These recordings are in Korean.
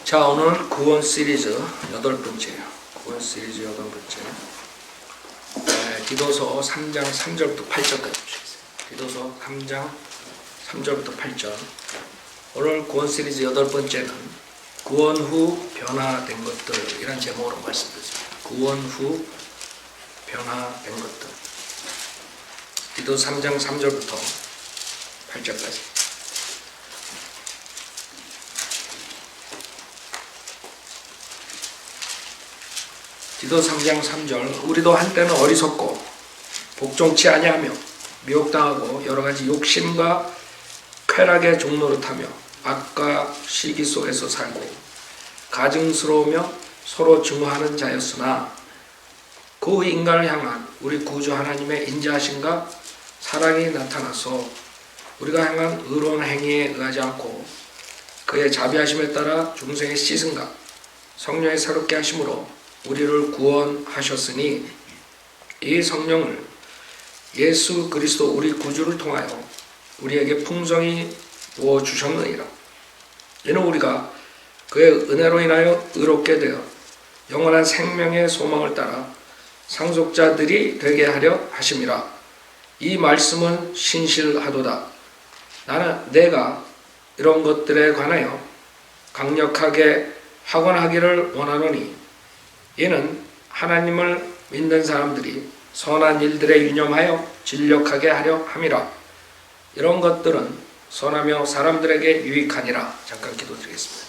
자, 오늘 구원 시리즈 8번째예요. 구원 시리즈 8번째. 디도서 3장 3절부터 8절까지 보시겠어요. 디도서 3장 3절부터 8절. 오늘 구원 시리즈 8번째는 구원 후 변화된 것들이란 제목으로 말씀드렸습니다. 구원 후 변화된 것들. 디도서 3장 3절부터 8절까지. 디도서 3장 3절. 우리도 한때는 어리석고 복종치 아니하며 미혹당하고 여러가지 욕심과 쾌락의 종노릇하며 악과 시기 속에서 살고 가증스러우며 서로 증오하는 자였으나 그 인간을 향한 우리 구주 하나님의 인자하심과 사랑이 나타나서 우리가 향한 의로운 행위에 의하지 않고 그의 자비하심에 따라 중생의 씻음과 성령의 새롭게 하심으로 우리를 구원하셨으니 이 성령을 예수 그리스도 우리 구주를 통하여 우리에게 풍성히 부어주셨느니라. 이는 우리가 그의 은혜로 인하여 의롭게 되어 영원한 생명의 소망을 따라 상속자들이 되게 하려 하심이라. 이 말씀은 신실하도다. 내가 이런 것들에 관하여 강력하게 학원하기를 원하노니 이는 하나님을 믿는 사람들이 선한 일들에 유념하여 진력하게 하려 함이라. 이런 것들은 선하며 사람들에게 유익하니라. 잠깐 기도드리겠습니다.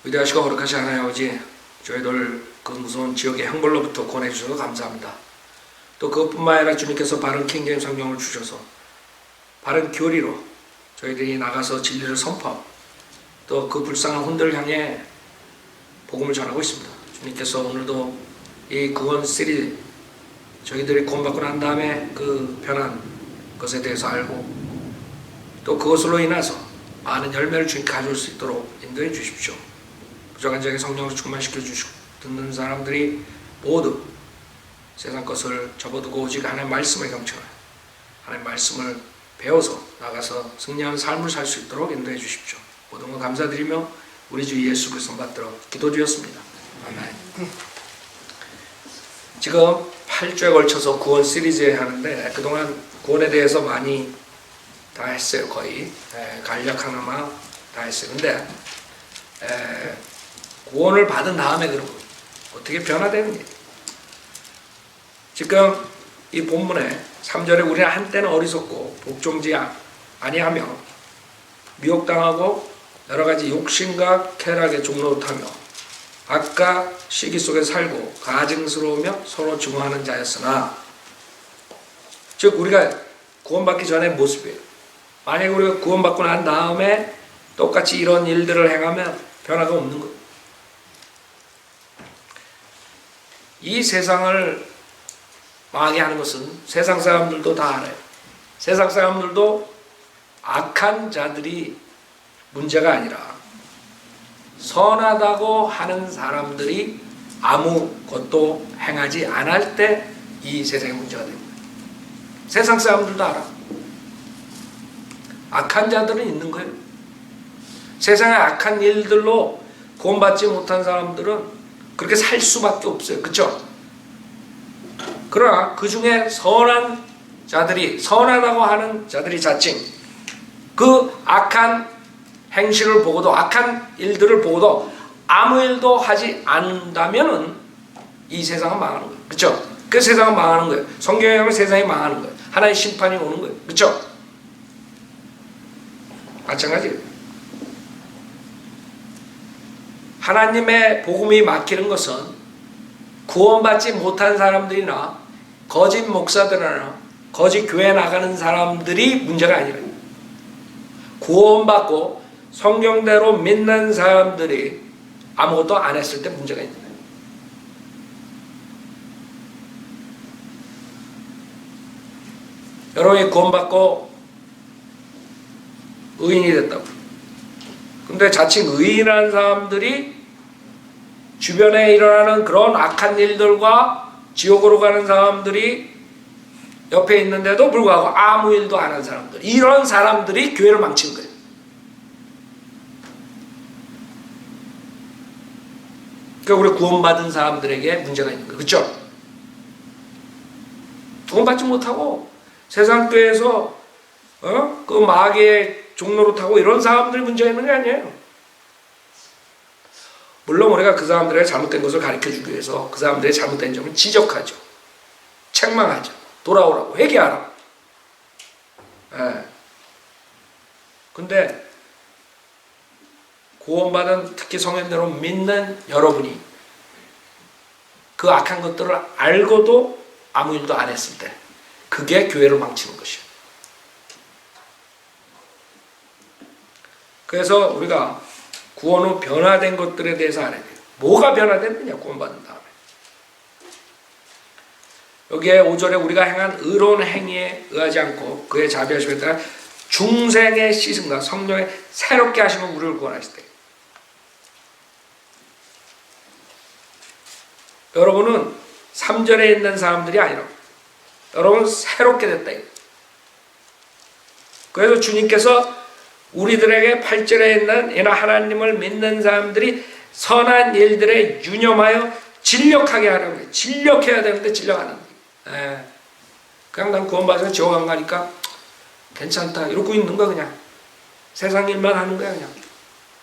위대하시고 거룩하신 하나님 아버지, 저희들 그 무서운 지역의 형벌로부터 구원해 주셔서 감사합니다. 또 그것뿐만 아니라 주님께서 바른 킹제임 성경을 주셔서 바른 교리로 저희들이 나가서 진리를 선포하고 또 그 불쌍한 혼들을 향해 복음을 전하고 있습니다. 주님께서 오늘도 이 구원 시리즈 저희들이 구원받고 난 다음에 그 변한 것에 대해서 알고 또 그것으로 인해서 많은 열매를 주님께 가져올 수 있도록 인도해 주십시오. 부족한 자에게 성령으로 충만시켜 주시고 듣는 사람들이 모두 세상 것을 접어두고 오직 하나님의 말씀을 경청하여 하나님의 말씀을 배워서 나가서 승리하는 삶을 살 수 있도록 인도해 주십시오. 모든 것 감사드리며 우리 주 예수 그리스도 받들어 기도드렸습니다. 아멘. 지금 8주에 걸쳐서 구원 시리즈 하는데 그동안 구원에 대해서 많이 다 했어요. 거의 간략하나마 다 했어요. 근데 구원을 받은 다음에 그럼 어떻게 변화되는지 지금 이 본문에 3절에 우리는 한때는 어리석고 복종지 아니하며 미혹당하고 여러가지 욕심과 쾌락에 종노릇하며 악과 시기 속에 살고 가증스러우며 서로 증오하는 자였으나, 즉 우리가 구원받기 전의 모습이에요. 만약에 우리가 구원받고 난 다음에 똑같이 이런 일들을 행하면 변화가 없는 거예요. 이 세상을 망하게 하는 것은 세상 사람들도 다 알아요. 세상 사람들도 악한 자들이 문제가 아니라 선하다고 하는 사람들이 아무것도 행하지 않을 때 이 세상의 문제가 됩니다. 세상 사람들도 알아. 악한 자들은 있는 거예요. 세상의 악한 일들로 구원받지 못한 사람들은 그렇게 살 수밖에 없어요. 그렇죠? 그러나 그 중에 선한 자들이, 선하다고 하는 자들이 자칭 그 악한 행실을 보고도, 악한 일들을 보고도 아무 일도 하지 않는다면은 이 세상은 망하는 거예요. 그렇죠? 그 세상은 망하는 거예요. 성경에 의하면 세상이 망하는 거예요. 하나의 심판이 오는 거예요. 그렇죠? 마찬가지예요. 하나님의 복음이 막히는 것은 구원받지 못한 사람들이나 거짓 목사들이나 거짓 교회 나가는 사람들이 문제가 아니라 구원받고 성경대로 믿는 사람들이 아무것도 안 했을 때 문제가 있는 거예요. 여러분이 구원받고 의인이 됐다고. 근데 자칭 의인한 사람들이 주변에 일어나는 그런 악한 일들과 지옥으로 가는 사람들이 옆에 있는데도 불구하고 아무 일도 안 한 사람들, 이런 사람들이 교회를 망친 거예요. 그러니까 우리 구원받은 사람들에게 문제가 있는 거예요. 그렇죠? 구원받지 못하고 세상 교회에서 그 마귀의 종로로 타고 이런 사람들이 문제가 있는 게 아니에요. 물론 우리가 그 사람들의 잘못된 것을 가르쳐주기 위해서 그 사람들의 잘못된 점을 지적하죠. 책망하죠. 돌아오라고 회개하라고. 근데 구원받은 특히 성현대로 믿는 여러분이 그 악한 것들을 알고도 아무 일도 안 했을 때 그게 교회를 망치는 것이에요. 그래서 우리가 구원 후 변화된 것들에 대해서 알아야 돼요. 뭐가 변화됐느냐 구원받은 다음에. 여기에 5절에 우리가 행한 의로운 행위에 의하지 않고 그의 자비하심에 따라 중생의 씻음과 성령의 새롭게 하심은 우리를 구원하실 때. 여러분은 3절에 있는 사람들이 아니라 여러분 새롭게 됐다. 그래서 주님께서 우리들에게 8절에 있는 이나 하나님을 믿는 사람들이 선한 일들에 유념하여 진력하게 하라고 해요. 진력해야 되는데 진력 안 한다. 그냥 난 구원받아서 지옥 안 가니까 괜찮다 이러고 있는 거야. 그냥 세상 일만 하는 거야. 그냥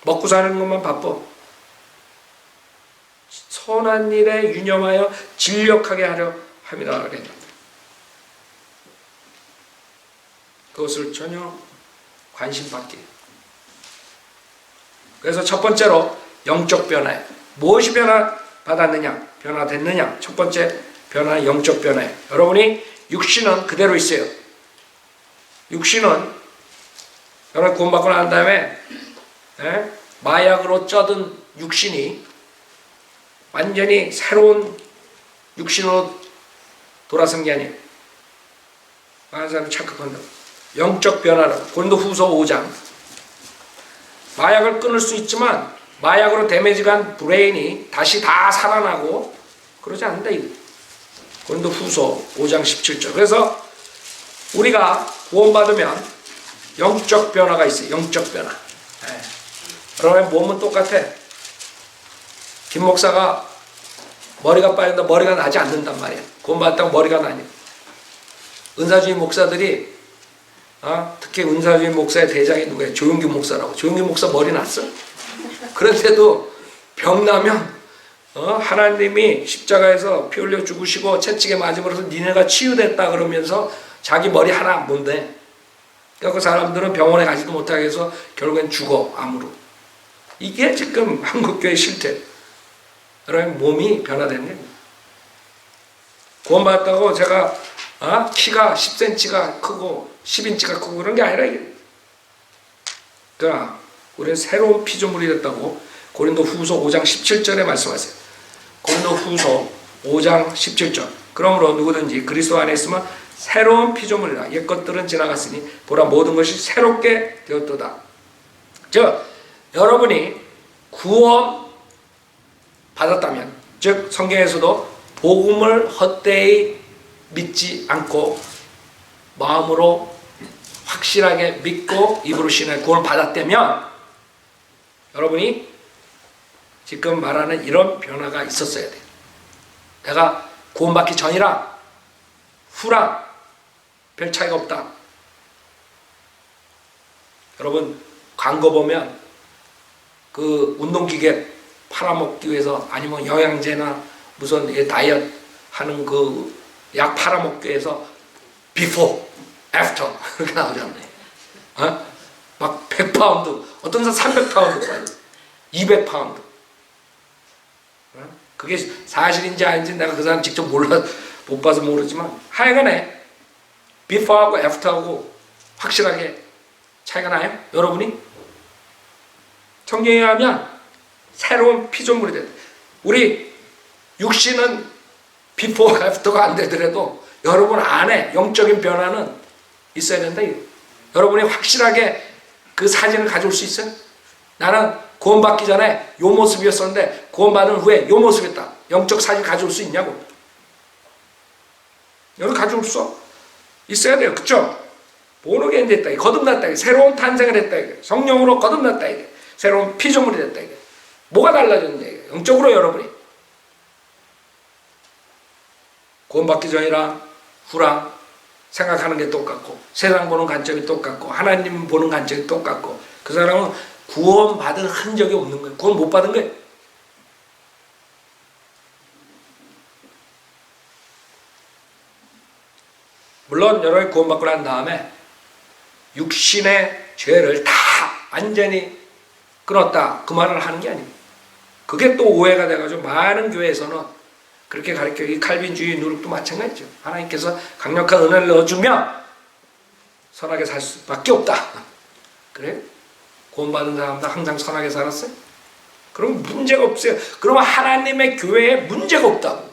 먹고 사는 것만 바빠. 선한 일에 유념하여 진력하게 하려 함이라 그랬다. 그것을 전혀 관심 받기. 그래서 첫 번째로 영적 변화에 무엇이 변화받았느냐 변화됐느냐. 첫 번째 변화는 영적 변화에 여러분이 육신은 그대로 있어요. 육신은 여러분 구원받고 난 다음에 마약으로 쩌든 육신이 완전히 새로운 육신으로 돌아선 게 아니에요. 많은 사람이 착각한다. 영적 변화라고. 고린도후서 5장. 마약을 끊을 수 있지만 마약으로 데미지간 브레인이 다시 다 살아나고 그러지 않는다. 고린도후서 5장 17절. 그래서 우리가 구원받으면 영적 변화가 있어요. 영적 변화. 그러면 몸은 똑같아. 김 목사가 머리가 빠진다 머리가 나지 않는단 말이야. 구원받았다고 머리가 나냐. 은사주의 목사들이 특히 은사주의 목사의 대장이 누구예요? 조용기 목사라고. 조용기 목사 머리 났어? 그런데도 병 나면 하나님이 십자가에서 피 흘려 죽으시고 채찍에 맞음으로써 니네가 치유됐다 그러면서 자기 머리 하나 안 본대. 그러니까 그 사람들은 병원에 가지도 못하게 해서 결국엔 죽어 암으로. 이게 지금 한국교회 실태. 여러분 몸이 변화된 거예요. 구원받았다고 제가 키가 10cm가 크고 10인치가 크고 그런 게 아니라 이게. 그러니까 우리는 새로운 피조물이 됐다고 고린도후서 5장 17절에 말씀하세요. 고린도후서 5장 17절. 그러므로 누구든지 그리스도 안에 있으면 새로운 피조물이라. 옛것들은 지나갔으니 보라 모든 것이 새롭게 되었도다. 즉 여러분이 구원 받았다면 즉 성경에서도 복음을 헛되이 믿지 않고 마음으로 확실하게 믿고 입으로 신의 구원을 받았다면 여러분이 지금 말하는 이런 변화가 있었어야 돼요. 내가 구원받기 전이랑 후랑 별 차이가 없다. 여러분 광고 보면 그 운동기계 팔아먹기 위해서 아니면 영양제나 무슨 다이어트 하는 그 약 팔아먹기 위해서 before, after 그렇게 나오잖아요. 막 100파운드, 어떤 사람 300파운드, 200파운드. 그게 사실인지 아닌지 내가 그 사람 직접 못 봐서 모르지만 하여간에 before하고 after하고 확실하게 차이가 나요? 여러분이? 성경에 하면 새로운 피조물이 됐다. 우리 육신은 before, after가 안 되더라도 여러분 안에 영적인 변화는 있어야 된다. 여러분이 확실하게 그 사진을 가져올 수 있어요? 나는 구원받기 전에 요 모습이었었는데 구원받은 후에 요 모습이었다. 영적 사진 가져올 수 있냐고. 여러분 가져올 수 있어야 돼요. 그쵸? 보너게인 됐다. 거듭났다. 새로운 탄생을 했다. 성령으로 거듭났다. 새로운 피조물이 됐다. 뭐가 달라졌냐. 영적으로 여러분이. 구원받기 전이랑 후랑 생각하는 게 똑같고 세상 보는 관점이 똑같고 하나님 보는 관점이 똑같고 그 사람은 구원받은 흔적이 없는 거예요. 구원 못 받은 거예요. 물론 여러분이 구원받고 난 다음에 육신의 죄를 다 완전히 끊었다 그 말을 하는 게 아닙니다. 그게 또 오해가 돼가지고 많은 교회에서는 그렇게 가르쳐요. 이 칼빈주의 누룩도 마찬가지죠. 하나님께서 강력한 은혜를 넣어주면 선하게 살 수밖에 없다. 그래요? 구원받은 사람들 항상 선하게 살았어요? 그럼 문제가 없어요. 그러면 하나님의 교회에 문제가 없다고.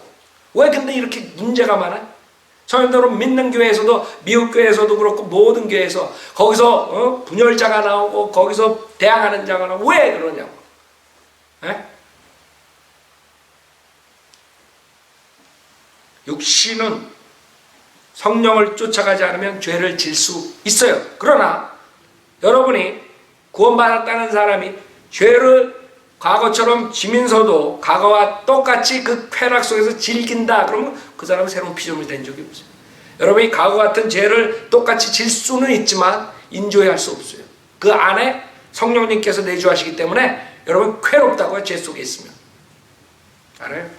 왜 근데 이렇게 문제가 많아요? 저희들은 믿는 교회에서도 미국 교회에서도 그렇고 모든 교회에서 거기서 분열자가 나오고 거기서 대항하는 자가 나오고 왜 그러냐고. 에? 육신은 성령을 쫓아가지 않으면 죄를 질 수 있어요. 그러나 여러분이 구원받았다는 사람이 죄를 과거처럼 지면서도 과거와 똑같이 그 쾌락 속에서 즐긴다. 그러면 그 사람은 새로운 피조물이 된 적이 없어요. 여러분이 과거 같은 죄를 똑같이 질 수는 있지만 인조할 수 없어요. 그 안에 성령님께서 내주하시기 때문에 여러분 쾌롭다고요. 죄 속에 있으면. 알아요?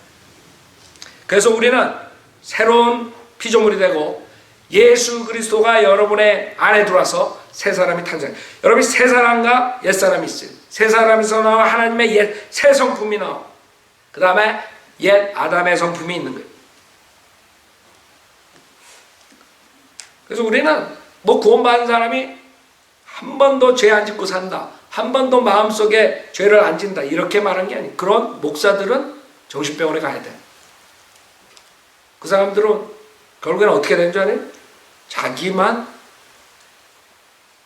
그래서 우리는 새로운 피조물이 되고 예수 그리스도가 여러분의 안에 들어와서 새 사람이 탄생. 여러분이 새 사람과 옛 사람이 있어요. 새 사람에서 나와 하나님의 옛 새 성품이 나와. 그 다음에 옛 아담의 성품이 있는 거예요. 그래서 우리는 뭐 구원받은 사람이 한 번도 죄 안 짓고 산다. 한 번도 마음속에 죄를 안 진다. 이렇게 말한 게 아니에요. 그런 목사들은 정신병원에 가야 돼. 그 사람들은 결국에는 어떻게 되는 줄 알아요? 자기만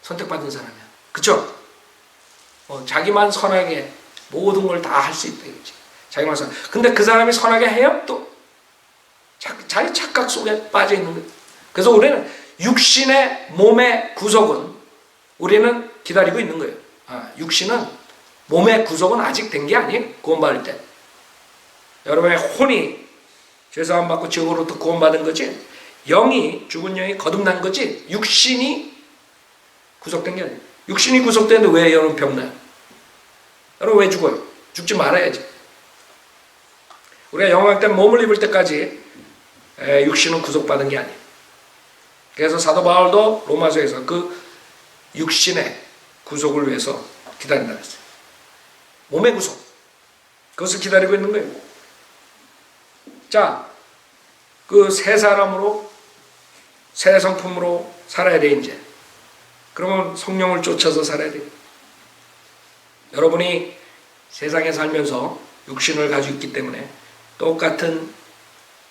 선택받은 사람이야. 그쵸? 자기만 선하게 모든 걸 다 할 수 있다. 이거지. 자기만 선. 근데 그 사람이 선하게 해요? 또 자기 착각 속에 빠져 있는 거예요. 그래서 우리는 육신의 몸의 구속은 우리는 기다리고 있는 거예요. 육신은 몸의 구속은 아직 된 게 아니에요. 구원받을 때. 여러분의 혼이 죄사함 받고 지옥으로부터 구원받은 거지. 영이 죽은 영이 거듭난 거지. 육신이 구속된 게 아니에요. 육신이 구속되는데 왜 여러분 병나요? 여러분 왜 죽어요? 죽지 말아야지. 우리가 영광 때 몸을 입을 때까지 육신은 구속받은 게 아니에요. 그래서 사도 바울도 로마서에서 그 육신의 구속을 위해서 기다린다 그랬어요. 몸의 구속. 그것을 기다리고 있는 거예요. 자, 그 새 사람으로 새 성품으로 살아야 돼 이제. 그러면 성령을 쫓아서 살아야 돼요. 여러분이 세상에 살면서 육신을 가지고 있기 때문에 똑같은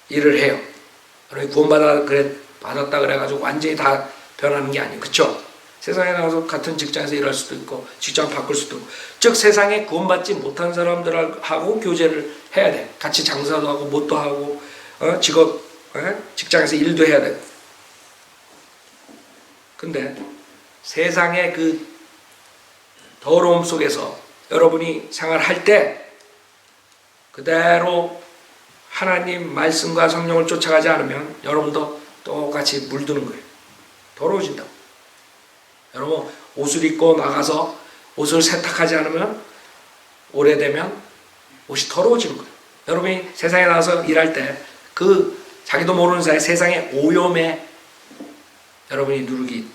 일을 해요. 여러분이 구원받았다 그래가지고 완전히 다 변하는 게 아니에요. 그쵸? 세상에 나가서 같은 직장에서 일할 수도 있고 직장 바꿀 수도 있고 즉 세상에 구원받지 못한 사람들하고 교제를 해야 돼. 같이 장사도 하고 뭣도 하고 직업 직장에서 일도 해야 돼. 근데 세상의 그 더러움 속에서 여러분이 생활할 때 그대로 하나님 말씀과 성령을 쫓아가지 않으면 여러분도 똑같이 물드는 거예요. 더러워진다고. 여러분 옷을 입고 나가서 옷을 세탁하지 않으면 오래되면 옷이 더러워지는 거예요. 여러분이 세상에 나가서 일할 때 그 자기도 모르는 사이에 세상의 오염에 여러분이 누룩이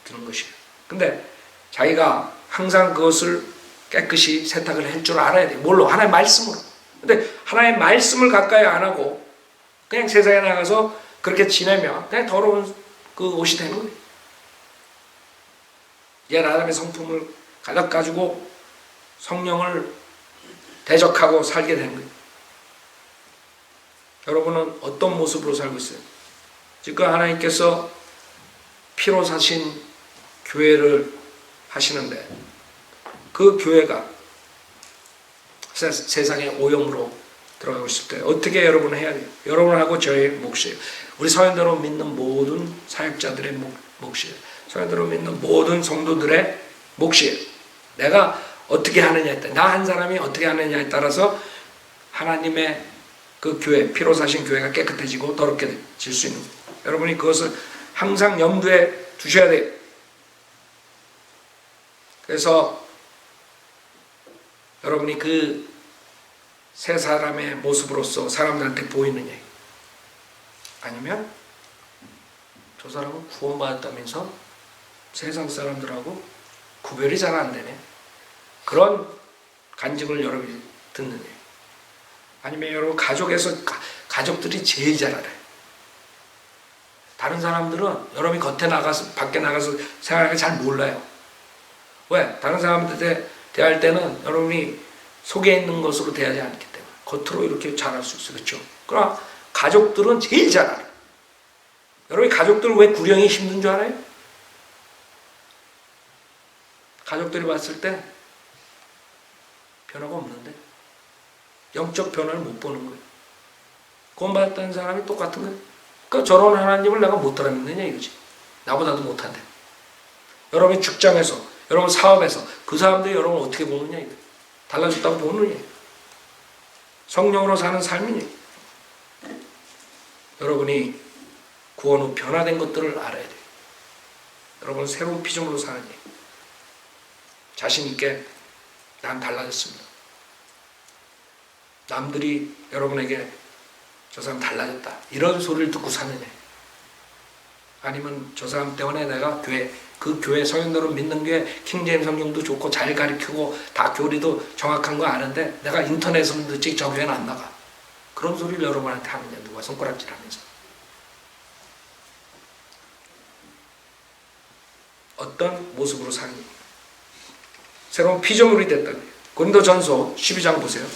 드는 것이에요. 근데 자기가 항상 그것을 깨끗이 세탁을 할 줄 알아야 돼요. 뭘로? 하나님의 말씀으로. 근데 하나님의 말씀을 가까이 안 하고 그냥 세상에 나가서 그렇게 지내면 그냥 더러운 그 옷이 되는 거예요. 옛 아담의 성품을 가득 가지고 성령을 대적하고 살게 되는 거예요. 여러분은 어떤 모습으로 살고 있어요? 지금 하나님께서 피로 사신 교회를 하시는데 그 교회가 세상의 오염으로 들어가고 있을 때 어떻게 여러분은 해야 돼요? 여러분하고 저의 몫이에요. 우리 서현대로 믿는 모든 사역자들의 몫이에요. 서현대로 믿는 모든 성도들의 몫이에요. 내가 어떻게 하느냐에 따라 나 한 사람이 어떻게 하느냐에 따라서 하나님의 그 교회, 피로 사신 교회가 깨끗해지고 더럽게 질 수 있는 거예요. 여러분이 그것을 항상 염두에 두셔야 돼요. 그래서 여러분이 그 새 사람의 모습으로서 사람들한테 보이느냐, 아니면 저 사람은 구원받았다면서 세상 사람들하고 구별이 잘 안 되네, 그런 간증을 여러분이 듣느냐, 아니면 여러분 가족들이 제일 잘 알아요. 다른 사람들은 여러분이 겉에 나가서 밖에 나가서 생활하기 잘 몰라요. 왜? 다른 사람들 대할 때는 여러분이 속에 있는 것으로 대하지 않기 때문에 겉으로 이렇게 잘할 수 있어요. 그렇죠? 그러나 가족들은 제일 잘 알아요. 여러분이 가족들 왜 구령이 힘든 줄 알아요? 가족들이 봤을 때 변화가 없는데, 영적 변화를 못 보는 거예요. 구원받았다는 사람이 똑같은 거예요. 그러니까 저런 하나님을 내가 못 알아듣느냐 이거지. 나보다도 못한데. 여러분이 직장에서, 여러분 사업에서 그 사람들이 여러분을 어떻게 보느냐 이거. 달라졌다고 보느냐. 성령으로 사는 삶이니. 여러분이 구원 후 변화된 것들을 알아야 돼요. 여러분 새로운 피조물로 사는 일. 자신 있게 난 달라졌습니다. 남들이 여러분에게 저 사람 달라졌다 이런 소리를 듣고 사느냐, 아니면 저 사람 때문에 내가 그 교회 성인들을 믿는 게 킹제임스 성경도 좋고 잘 가르치고 다 교리도 정확한 거 아는데 내가 인터넷으로 듣지 저 교회는 안 나가, 그런 소리를 여러분한테 하느냐, 누가 손가락질하면서. 어떤 모습으로 사느냐, 새로운 피조물이 됐다. 고린도전서 12장 보세요.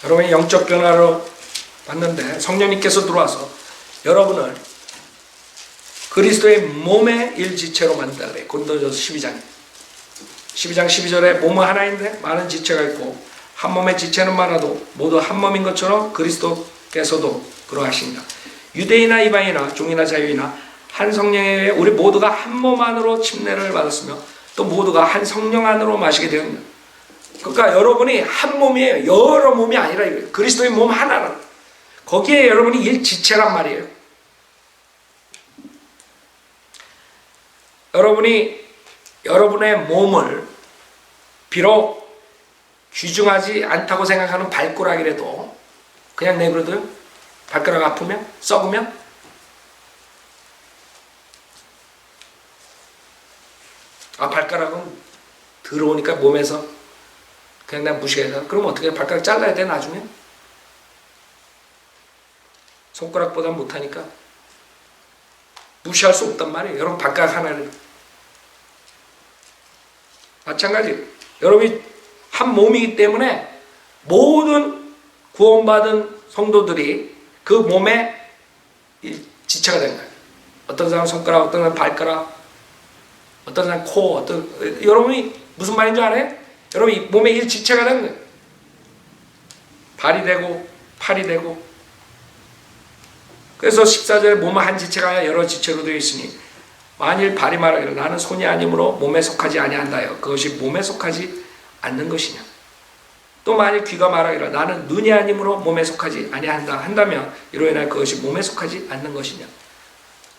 여러분이 영적 변화로 봤는데 성령님께서 들어와서 여러분을 그리스도의 몸의 일지체로 만든다 그래요. 고린도전서 12장 12절에 몸은 하나인데 많은 지체가 있고 한 몸의 지체는 많아도 모두 한 몸인 것처럼 그리스도께서도 그러하십니다. 유대인이나 이방인이나 종이나 자유이나 한 성령에 의해 우리 모두가 한 몸 안으로 침례를 받았으며 또 모두가 한 성령 안으로 마시게 되었습니다. 그러니까 여러분이 한 몸이에요. 여러 몸이 아니라 이거예요. 그리스도의 몸 하나는. 거기에 여러분이 일지체란 말이에요. 여러분이 여러분의 몸을 비록 귀중하지 않다고 생각하는 발가락이라도 그냥 내버려둬요. 발가락 아프면? 썩으면? 발가락은 더러우니까 몸에서 그냥 난 무시해서, 그럼 어떻게 해? 발가락 잘라야 돼 나중에? 손가락보다 못하니까 무시할 수 없단 말이에요. 여러분 발가락 하나를. 마찬가지. 여러분이 한 몸이기 때문에 모든 구원받은 성도들이 그 몸에 지체가 된 거예요. 어떤 사람은 손가락, 어떤 사람은 발가락, 어떤 사람은 코, 여러분이 무슨 말인지 알아요? 여러분 이 몸의 일지체가 된 거예요. 발이 되고 팔이 되고. 그래서 14절에 몸은 한 지체가 아니라 여러 지체로 되어 있으니 만일 발이 말하기를 나는 손이 아니므로 몸에 속하지 아니한다여 그것이 몸에 속하지 않는 것이냐. 또 만일 귀가 말하기를 나는 눈이 아니므로 몸에 속하지 아니한다 한다면 이로 인하여 그것이 몸에 속하지 않는 것이냐.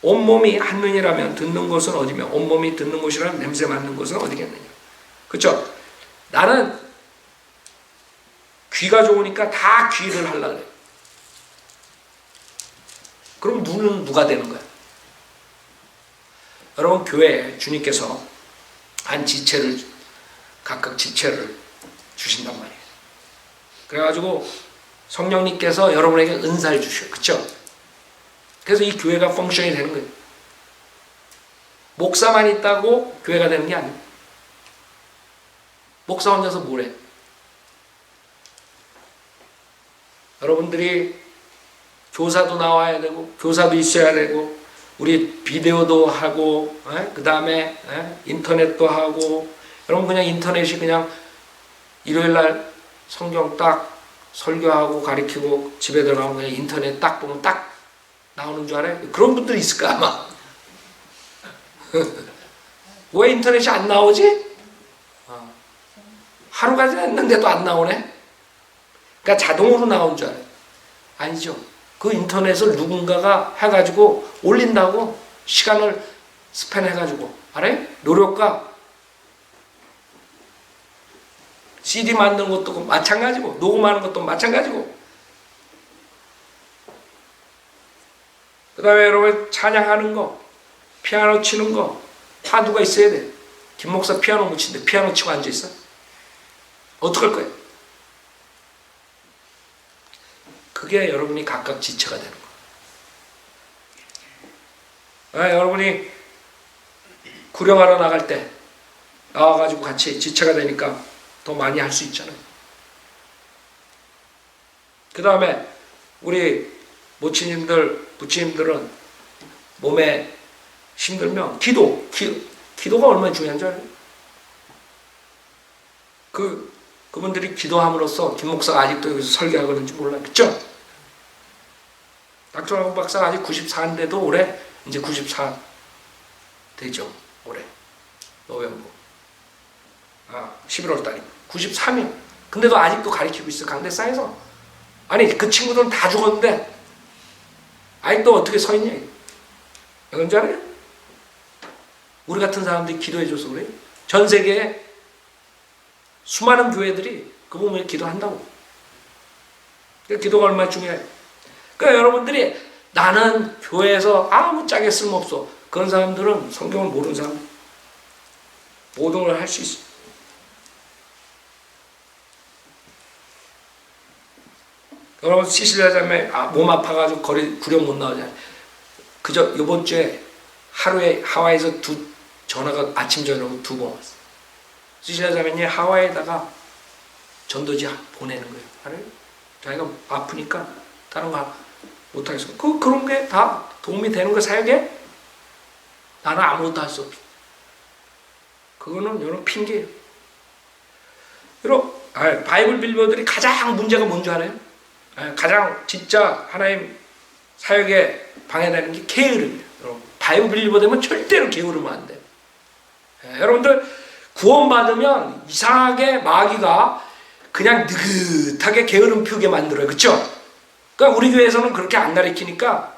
온몸이 한눈이라면 듣는 곳은 어디며 온몸이 듣는 곳이라면 냄새 맡는 곳은 어디겠느냐. 그렇죠? 나는 귀가 좋으니까 다 귀를 하려고 그래. 그럼 눈은 누가 되는 거야? 여러분 교회에 주님께서 한 지체를, 각각 지체를 주신단 말이에요. 그래가지고 성령님께서 여러분에게 은사를 주셔요. 그렇죠? 그래서 이 교회가 펑션이 되는 거예요. 목사만 있다고 교회가 되는 게 아니에요. 목사 혼자서 뭘 해? 여러분들이 교사도 나와야 되고 교사도 있어야 되고 우리 비디오도 하고 그 다음에 인터넷도 하고. 여러분 그냥 인터넷이 그냥 일요일날 성경 딱 설교하고 가르치고 집에 들어가면 그냥 인터넷 딱 보면 딱 나오는 줄 알아요? 그런 분들이 있을까 아마. 왜 인터넷이 안 나오지? 하루가 됐는데도 안 나오네? 그러니까 자동으로 나온 줄 알아요. 아니죠. 그 인터넷을 누군가가 해가지고 올린다고 시간을 스펜해가지고 알아요? 노력과 CD 만드는 것도 마찬가지고 녹음하는 것도 마찬가지고 그 다음에 여러분 찬양하는 거 피아노 치는 거 다 누가 있어야 돼. 김 목사 피아노 못 치는데 피아노 치고 앉아있어? 어떡할 거예요? 그게 여러분이 각각 지체가 되는 거예요. 여러분이 구령하러 나갈 때 나와가지고 같이 지체가 되니까 더 많이 할 수 있잖아요. 그 다음에 우리 모치님들, 부치님들은 몸에 힘들면 기도가 얼마나 중요한 줄 알아요? 그분들이 기도함으로써 김 목사가 아직도 여기서 설교하는지 몰라요. 그쵸? 박종환 박사가 아직 94인데도 올해 이제 94 되죠. 올해 노ቬම්버 11월 달이고 93이요. 근데도 아직도 가르치고 있어. 강대상에서. 아니 그 친구들은 다 죽었는데 아직도 어떻게 서 있냐. 그런 줄 알아요? 우리 같은 사람들이 기도해줘서 그래요. 전 세계에 수많은 교회들이 그 몸에 기도한다고. 그러니까 기도가 얼마나 중요해요. 그러니까 여러분들이 나는 교회에서 아무짝에 쓸모없어. 그런 사람들은 성경을 모르는 사람. 모든 걸 할 수 있어. 여러분 시실리아 자매 몸 아파가지고 구령 못 나오잖아요. 그저 이번 주에 하루에 하와이에서 전화가 아침 저녁으로 2번 왔어. 시실리아 자매님 하와이에다가 전도지 보내는 거예요. 알아요? 자기가 아프니까 다른 거 못하겠어. 그런 게 다 도움이 되는 거 사역에? 나는 아무것도 할 수 없어. 그거는 여러분 핑계예요. 여러분 바이블 빌보들이 가장 문제가 뭔지 알아요? 가장 진짜 하나님 사역에 방해되는 게 게으름이에요. 여러분 바이블 빌리버 되면 절대로 게으르면 안 돼요. 여러분들 구원받으면 이상하게 마귀가 그냥 느긋하게 게으름 피우게 만들어요. 그렇죠? 그러니까 우리 교회에서는 그렇게 안 가르치니까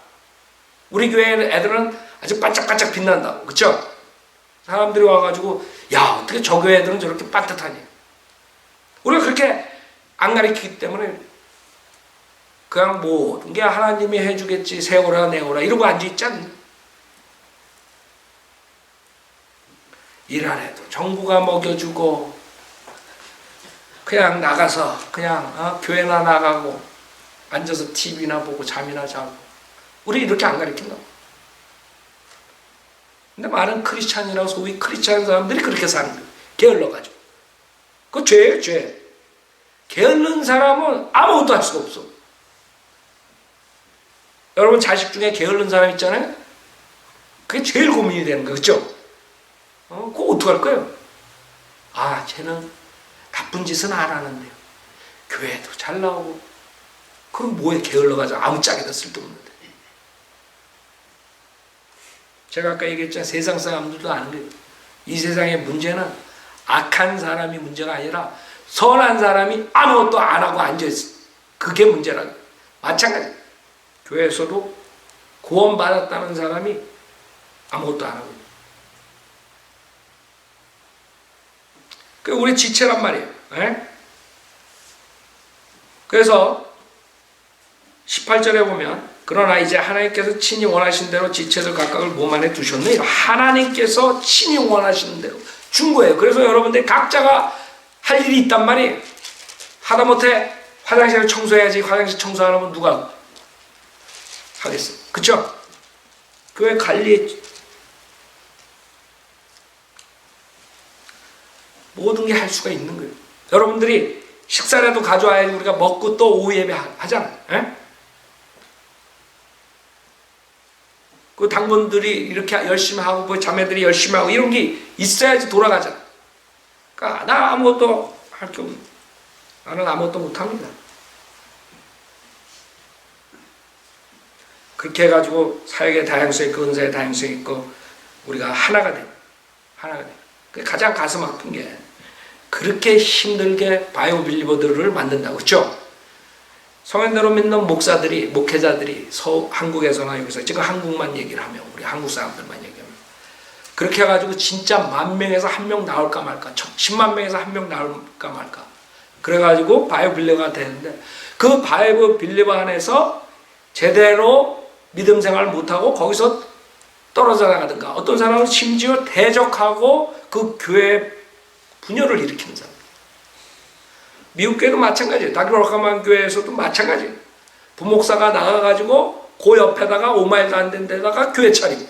우리 교회 애들은 아주 반짝반짝 빛난다고. 그렇죠? 사람들이 와가지고 야 어떻게 저 교회 애들은 저렇게 반듯하니. 우리가 그렇게 안 가르치기 때문에 그냥 모든 게 하나님이 해주겠지 세오라 내오라 이러고 앉아있지 않나. 일 안 해도 정부가 먹여주고 그냥 나가서 그냥 교회나 나가고 앉아서 TV나 보고 잠이나 자고 우리 이렇게 안 가르친다고. 근데 많은 크리스찬이라고 소위 크리스찬 사람들이 그렇게 사는 거예요. 게을러가지고. 그거 죄예요, 죄. 게을른 사람은 아무것도 할 수가 없어. 여러분 자식 중에 게을른 사람 있잖아요. 그게 제일 고민이 되는 거예요. 그렇죠? 그거 어떡할 거예요? 쟤는 나쁜 짓은 안 하는데요. 교회도 잘 나오고. 그럼 뭐에 게을러가지고 아무 짝에도 쓸데없는데. 제가 아까 얘기했잖아요. 세상 사람들도 아는 거예요. 이 세상의 문제는 악한 사람이 문제가 아니라 선한 사람이 아무것도 안 하고 앉아있어. 그게 문제라고. 마찬가지. 교회에서도 구원받았다는 사람이 아무것도 안 하고. 그 우리 지체란 말이에요. 네? 그래서 18절에 보면 그러나 이제 하나님께서 친히 원하신 대로 지체들 각각을 몸 안에 두셨네. 하나님께서 친히 원하시는 대로 준 거예요. 그래서 여러분들 각자가 할 일이 있단 말이에요. 하다못해 화장실을 청소해야지. 화장실 청소 안 하면 누가 하겠어요. 그쵸? 교회 관리 모든 게 할 수가 있는 거예요. 여러분들이 식사라도 가져와야지 우리가 먹고 또 오후 예배 하잖아요. 에? 그 당분들이 이렇게 열심히 하고 그 자매들이 열심히 하고 이런 게 있어야지 돌아가잖아. 그러니까 나 아무것도 할 게 없는. 나는 아무것도 못합니다. 그렇게 해가지고 사역의 다양성이 있고 은사의 다양성이 있고 우리가 하나가 돼. 하나가 돼. 그게 가장 가슴 아픈 게 그렇게 힘들게 바이오 빌리버들을 만든다고. 그렇죠? 성현대로 믿는 목사들이, 목회자들이 한국에서나 여기서 지금 한국만 얘기를 하면, 우리 한국 사람들만 얘기하면, 그렇게 해가지고 진짜 10,000명에서 1명 나올까 말까, 10만 명에서 1명 나올까 말까, 그래가지고 바이오 빌리버가 되는데, 그 바이오 빌리버 안에서 제대로 믿음 생활을 못하고 거기서 떨어져 나가든가, 어떤 사람은 심지어 대적하고 그 교회 분열을 일으키는 사람. 미국 교회도 마찬가지예요. 다기로카만 교회에서도 마찬가지예요. 부목사가 나가가지고 그 옆에다가 5마일도 안 된 데다가 교회 차리고,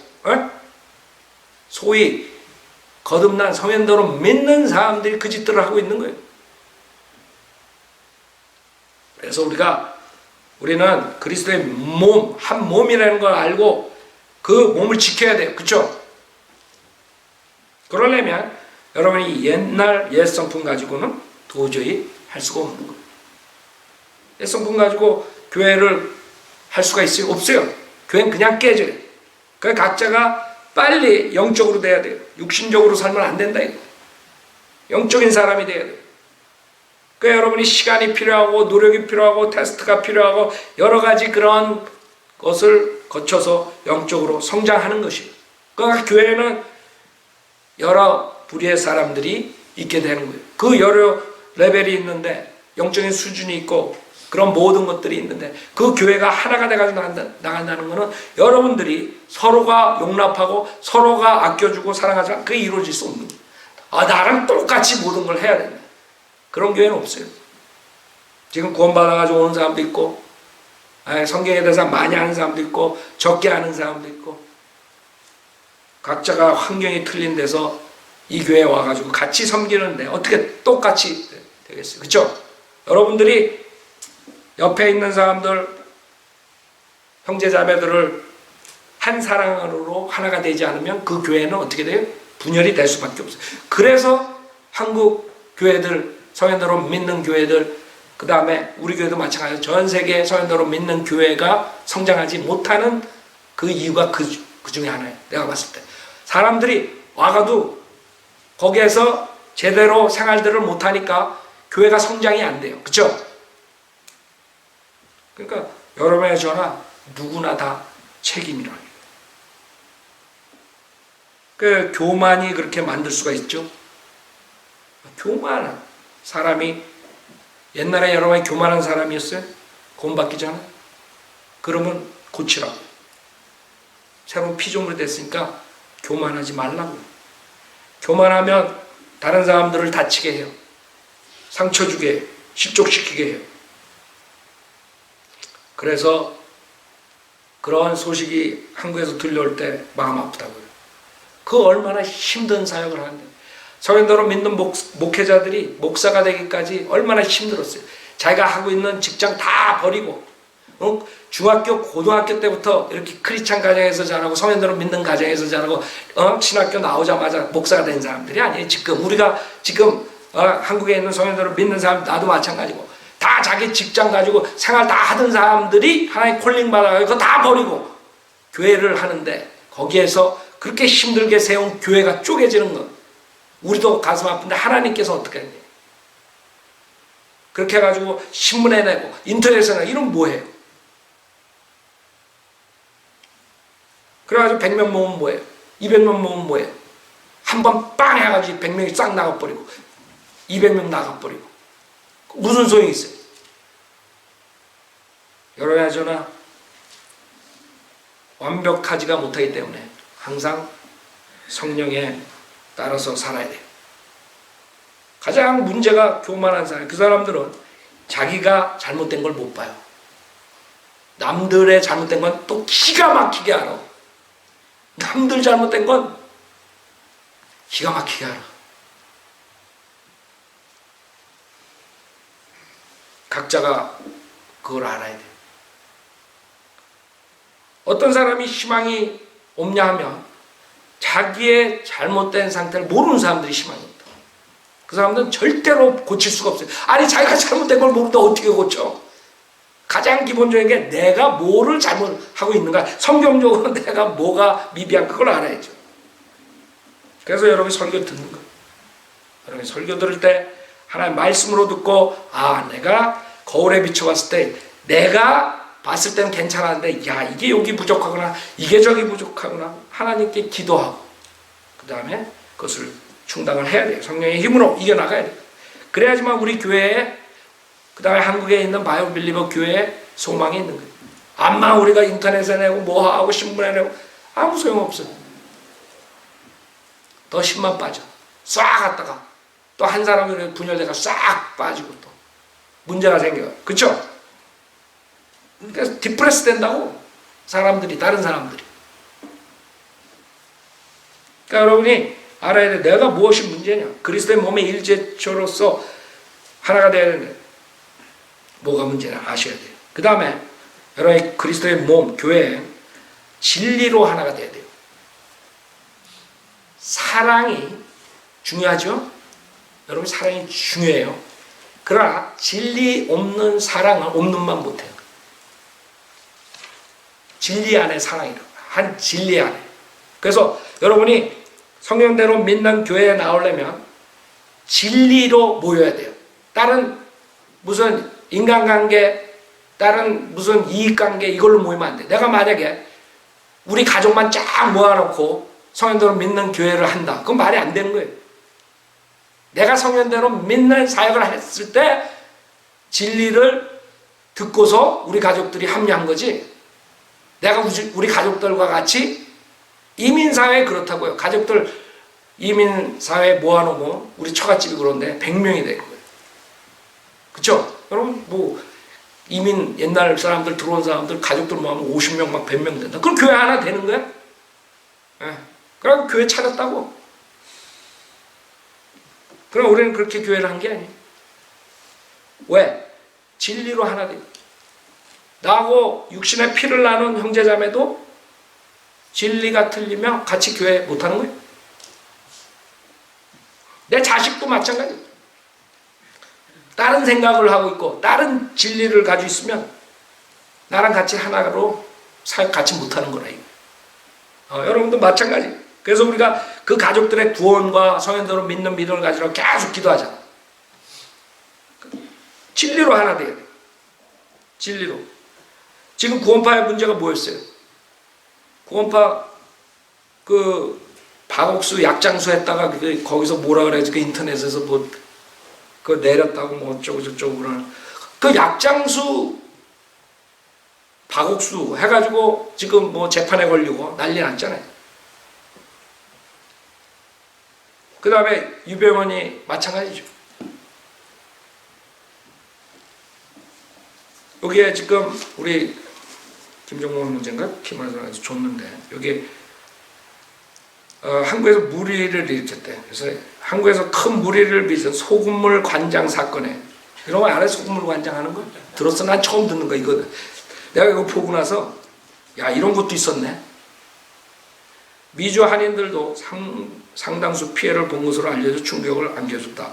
소위 거듭난 성현대로 믿는 사람들이 그 짓들을 하고 있는 거예요. 그래서 우리는 그리스도의 몸, 한 몸이라는 걸 알고 그 몸을 지켜야 돼요. 그렇죠? 그러려면 여러분이 옛날 옛 성품 가지고는 도저히 할 수가 없는 거예요. 옛 성품 가지고 교회를 할 수가 있어요? 없어요. 교회는 그냥 깨져요. 그러니까 각자가 빨리 영적으로 돼야 돼요. 육신적으로 살면 안 된다 이거. 영적인 사람이 돼야 돼요. 그러니까 여러분이 시간이 필요하고 노력이 필요하고 테스트가 필요하고 여러 가지 그런 것을 거쳐서 영적으로 성장하는 것이에요. 그러니까 교회는 여러 부류의 사람들이 있게 되는 거예요. 그 여러 레벨이 있는데 영적인 수준이 있고 그런 모든 것들이 있는데 그 교회가 하나가 돼가지고 나간다는 것은 여러분들이 서로가 용납하고 서로가 아껴주고 사랑하자 그게 이루어질 수 없는 거예요. 나랑 똑같이 모든 걸 해야 된다. 그런 교회는 없어요. 지금 구원받아가지고 오는 사람도 있고 성경에 대해서 많이 아는 사람도 있고 적게 아는 사람도 있고 각자가 환경이 틀린 데서 이 교회에 와가지고 같이 섬기는데 어떻게 똑같이 되겠어요? 그렇죠? 여러분들이 옆에 있는 사람들 형제자매들을 한 사랑으로 하나가 되지 않으면 그 교회는 어떻게 돼요? 분열이 될 수밖에 없어요. 그래서 한국 교회들 성현대로 믿는 교회들 그 다음에 우리 교회도 마찬가지로 전 세계 성현대로 믿는 교회가 성장하지 못하는 그 이유가 그 중에 하나예요. 내가 봤을 때 사람들이 와가도 거기에서 제대로 생활들을 못하니까 교회가 성장이 안 돼요. 그렇죠? 그러니까 여러분의 저나 누구나 다 책임이라는 거예요. 그 교만이 그렇게 만들 수가 있죠. 교만한 사람이 옛날에 여러분이 교만한 사람이었어요? 구원받기 전에? 그러면 고치라고. 새로운 피조물이 됐으니까 교만하지 말라고. 교만하면 다른 사람들을 다치게 해요. 상처 주게 해요. 실족시키게 해요. 그래서 그런 소식이 한국에서 들려올 때 마음 아프다고요. 그 얼마나 힘든 사역을 하는데 성현대로 믿는 목회자들이 목사가 되기까지 얼마나 힘들었어요. 자기가 하고 있는 직장 다 버리고 중학교, 고등학교 때부터 이렇게 크리스찬 가정에서 자라고 성현대로 믿는 가정에서 자라고 신학교 나오자마자 목사가 된 사람들이 아니에요. 우리가 지금 한국에 있는 성현대로 믿는 사람 나도 마찬가지고 다 자기 직장 가지고 생활 다 하던 사람들이 하나님 콜링 받아가지고 그거 다 버리고 교회를 하는데 거기에서 그렇게 힘들게 세운 교회가 쪼개지는 것 우리도 가슴 아픈데 하나님께서 어떻게 했냐. 그렇게 해가지고 신문에 내고 인터넷에 내고 이런 뭐예요? 그래가지고 100명 모으면 뭐예요? 200명 모으면 뭐예요? 한 번 빵 해가지고 100명이 싹 나가버리고 200명 나가버리고 무슨 소용이 있어요? 여러분이나 저나 완벽하지가 못하기 때문에 항상 성령에 따라서 살아야 돼요. 가장 문제가 교만한 사람, 그 사람들은 자기가 잘못된 걸 못 봐요. 남들의 잘못된 건 또 기가 막히게 알아. 남들 잘못된 건 기가 막히게 알아. 각자가 그걸 알아야 돼요. 어떤 사람이 희망이 없냐 하면 자기의 잘못된 상태를 모르는 사람들이 희망이 없다. 그 사람들은 절대로 고칠 수가 없어요. 아니 자기가 잘못된 걸 모르는데 어떻게 고쳐? 가장 기본적인 게 내가 뭐를 잘못하고 있는가. 성경적으로 내가 뭐가 미비한 그걸 알아야죠. 그래서 여러분이 설교 듣는 거예요. 여러분이 설교 들을 때 하나님 말씀으로 듣고 내가 거울에 비춰봤을 때 내가 봤을 때는 괜찮았는데 야 이게 여기 부족하구나 이게 저기 부족하구나 하나님께 기도하고 그 다음에 그것을 충당을 해야 돼요. 성령의 힘으로 이겨나가야 돼요. 그래야지만 우리 교회에 그 다음에 한국에 있는 바이오 빌리버 교회에 소망이 있는 거예요. 암만 우리가 인터넷에 내고 뭐하고 신문에 내고 아무 소용없어요. 더 힘만 빠져. 싹 갔다가 또 한 사람이 분열돼가 싹 빠지고 또 문제가 생겨요. 그쵸? 그래서 디프레스 된다고 사람들이 다른 사람들이. 그러니까 여러분이 알아야 돼. 내가 무엇이 문제냐. 그리스도의 몸의 일체초로서 하나가 되어야 되는데 뭐가 문제냐 아셔야 돼요. 그 다음에 여러분이 그리스도의 몸, 교회 진리로 하나가 돼야 돼요. 사랑이 중요하죠? 여러분 사랑이 중요해요. 그러나 진리 없는 사랑은 없는만 못해요. 진리 안에 사랑이라고. 한 진리 안에. 그래서 여러분이 성령대로 믿는 교회에 나오려면 진리로 모여야 돼요. 다른 무슨 인간관계, 다른 무슨 이익관계 이걸로 모이면 안 돼. 내가 만약에 우리 가족만 쫙 모아놓고 성령대로 믿는 교회를 한다. 그건 말이 안 되는 거예요. 내가 성령대로 믿는 사역을 했을 때 진리를 듣고서 우리 가족들이 합류한 거지. 내가 우리 가족들과 같이 이민사회 그렇다고요. 가족들 이민사회 모아놓으면 우리 처갓집이 그런데 100명이 되는 거예요. 그쵸? 여러분 뭐 이민 옛날 사람들 들어온 사람들 가족들 모으면 50명 막 100명 된다. 그럼 교회 하나 되는 거야? 예. 그럼 교회 찾았다고. 그럼 우리는 그렇게 교회를 한 게 아니에요. 왜? 진리로 하나 돼요. 나하고 육신의 피를 나눈 형제자매도 진리가 틀리면 같이 교회 못하는 거예요. 내 자식도 마찬가지예요. 다른 생각을 하고 있고 다른 진리를 가지고 있으면 나랑 같이 하나로 사역 같이 못하는 거라. 여러분도 마찬가지. 그래서 우리가 그 가족들의 구원과 성현대로 믿는 믿음을 가지고 계속 기도하잖아. 진리로 하나 돼야 돼. 진리로. 지금 구원파의 문제가 뭐였어요? 구원파 그 박옥수 약장수 했다가 거기서 뭐라 그래야지 그 인터넷에서 뭐 그 내렸다고 뭐 어쩌고 저쩌고 그러는 그 약장수 박옥수 해가지고 지금 뭐 재판에 걸리고 난리 났잖아요. 그 다음에 유병원이 마찬가지죠. 여기에 지금 우리 김정모 문제인가? 김하선에서 줬는데 여기 한국에서 무리를 일으켰대. 그래서 한국에서 큰 무리를 빚은 소금물 관장 사건에 이런 거 알아요? 소금물 관장하는 거? 들었어? 난 처음 듣는 거 이거. 내가 이거 보고 나서 야 이런 것도 있었네. 미주 한인들도 상당수 피해를 본 것으로 알려져 충격을 안겨줬다.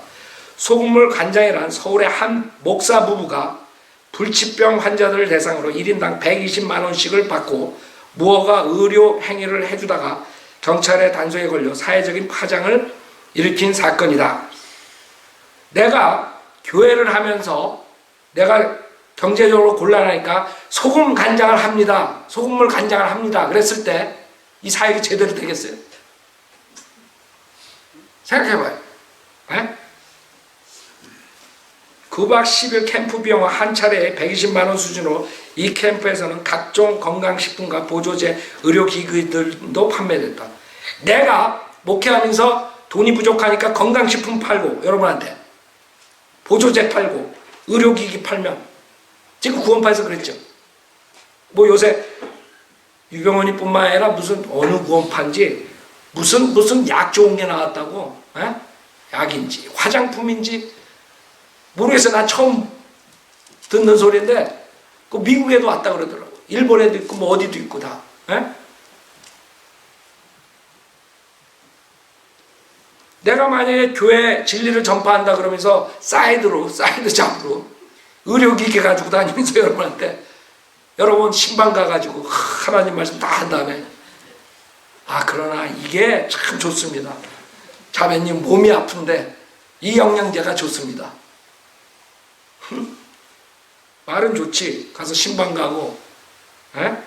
소금물 관장이란 서울의 한 목사 부부가 불치병 환자들을 대상으로 1인당 120만 원씩을 받고 무허가 의료 행위를 해주다가 경찰의 단속에 걸려 사회적인 파장을 일으킨 사건이다. 내가 교회를 하면서 내가 경제적으로 곤란하니까 소금 간장을 합니다. 소금물 간장을 합니다. 그랬을 때 이 사역이 제대로 되겠어요? 생각해봐요. 에? 9박 10일 캠프 비용은 한 차례에 120만 원 수준으로 이 캠프에서는 각종 건강식품과 보조제, 의료기기들도 판매됐다. 내가 목회하면서 돈이 부족하니까 건강식품 팔고 여러분한테 보조제 팔고 의료기기 팔면 지금 구원파에서 그랬죠. 뭐 요새 유병원이 뿐만 아니라 무슨 어느 구원파인지 무슨 약 좋은 게 나왔다고 에? 약인지 화장품인지 모르겠어요. 나 처음 듣는 소리인데 그 미국에도 왔다 그러더라고. 일본에도 있고 뭐 어디도 있고 다. 에? 내가 만약에 교회 진리를 전파한다 그러면서 사이드 잡으로 의료기기 가지고 다니면서 여러분한테 여러분 신방 가가지고 하나님 말씀 다 한 다음에 그러나 이게 참 좋습니다. 자매님 몸이 아픈데 이 영양제가 좋습니다. 말은 좋지. 가서 신방 가고, 에?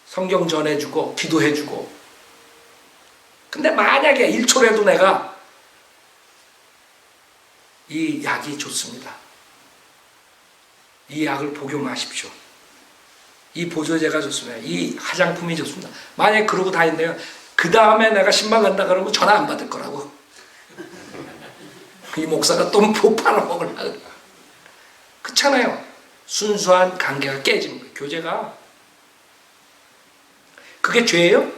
성경 전해주고, 기도해주고. 근데 만약에 1초라도 내가 이 약이 좋습니다. 이 약을 복용하십시오. 이 보조제가 좋습니다. 이 화장품이 좋습니다. 만약에 그러고 다닌대요. 그 다음에 내가 신방 간다 그러면 전화 안 받을 거라고. 이 목사가 또 뭐 팔아먹으려고. 그렇잖아요. 순수한 관계가 깨지는 거예요. 교제가. 그게 죄예요?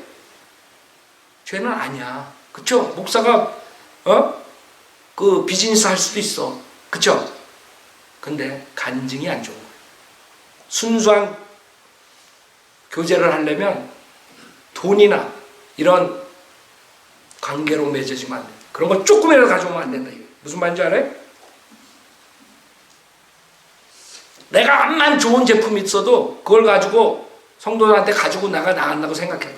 죄는 아니야. 그쵸? 목사가 그 비즈니스 할 수도 있어. 그쵸? 근데 간증이 안 좋은 거예요. 순수한 교제를 하려면 돈이나 이런 관계로 맺어지면 안 돼. 그런 거 조금이라도 가져오면 안 된다. 무슨 말인지 알아요? 내가 암만 좋은 제품이 있어도 그걸 가지고 성도들한테 가지고 나간다고 생각해.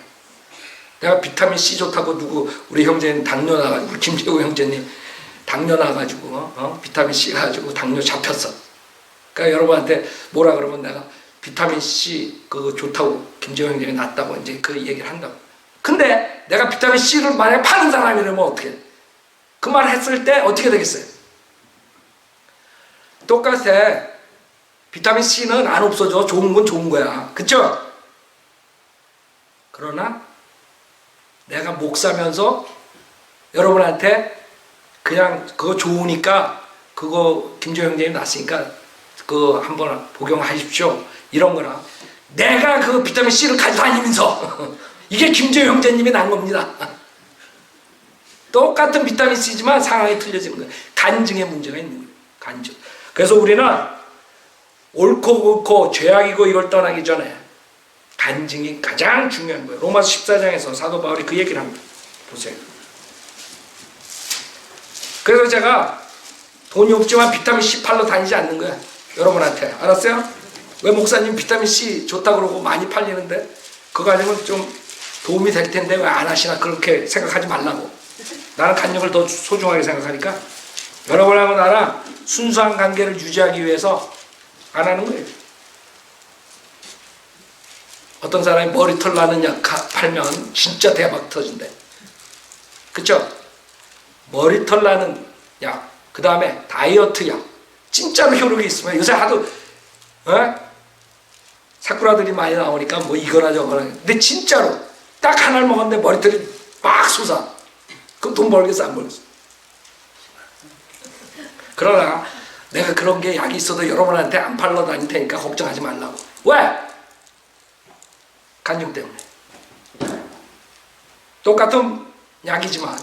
내가 비타민C 좋다고 우리 형제님 당뇨 나가지고, 우리 김재우 형제님 당뇨 나가지고, 비타민C 가지고 당뇨 잡혔어. 그러니까 여러분한테 뭐라 그러면 내가 비타민C 그거 좋다고, 김재우 형제님이 낫다고 이제 그 얘기를 한다고. 근데 내가 비타민C를 만약에 파는 사람이라면 어떻게 해? 그 말 했을 때 어떻게 되겠어요? 똑같아. 비타민C는 안 없어져. 좋은 건 좋은 거야. 그쵸? 그러나 내가 목사면서 여러분한테 그냥 그거 좋으니까 그거 김조 형제님 났으니까 그거 한번 복용하십시오. 이런 거나 내가 그 비타민C를 가져다니면서 이게 김조 형제님이 난 겁니다. 똑같은 비타민C지만 상황이 틀려지는 거예요. 간증에 문제가 있는 거예요. 간증. 그래서 우리는 옳고 그렇고 죄악이고 이걸 떠나기 전에 간증이 가장 중요한 거예요. 로마서 14장에서 사도 바울이 그 얘기를 합니다. 보세요. 그래서 제가 돈이 없지만 비타민C 팔러 다니지 않는 거야. 여러분한테. 알았어요? 왜 목사님 비타민C 좋다 그러고 많이 팔리는데 그거 아니면 좀 도움이 될 텐데 왜 안 하시나 그렇게 생각하지 말라고. 나는 간증을 더 소중하게 생각하니까 여러분하고 나랑 순수한 관계를 유지하기 위해서 안 하는 거예요. 어떤 사람이 머리털 나는 약 팔면 진짜 대박 터진대. 그쵸? 머리털 나는 약, 그 다음에 다이어트 약, 진짜로 효력이 있으면 요새 하도 사쿠라들이 많이 나오니까 뭐 이거나 저거나. 근데 진짜로 딱 하나를 먹었는데 머리털이 막 솟아. 그럼 돈 벌겠어 안 벌겠어? 그러나 내가 그런 게 약이 있어도 여러분한테 안 팔러 다닐 테니까 걱정하지 말라고. 왜? 간증 때문에. 똑같은 약이지만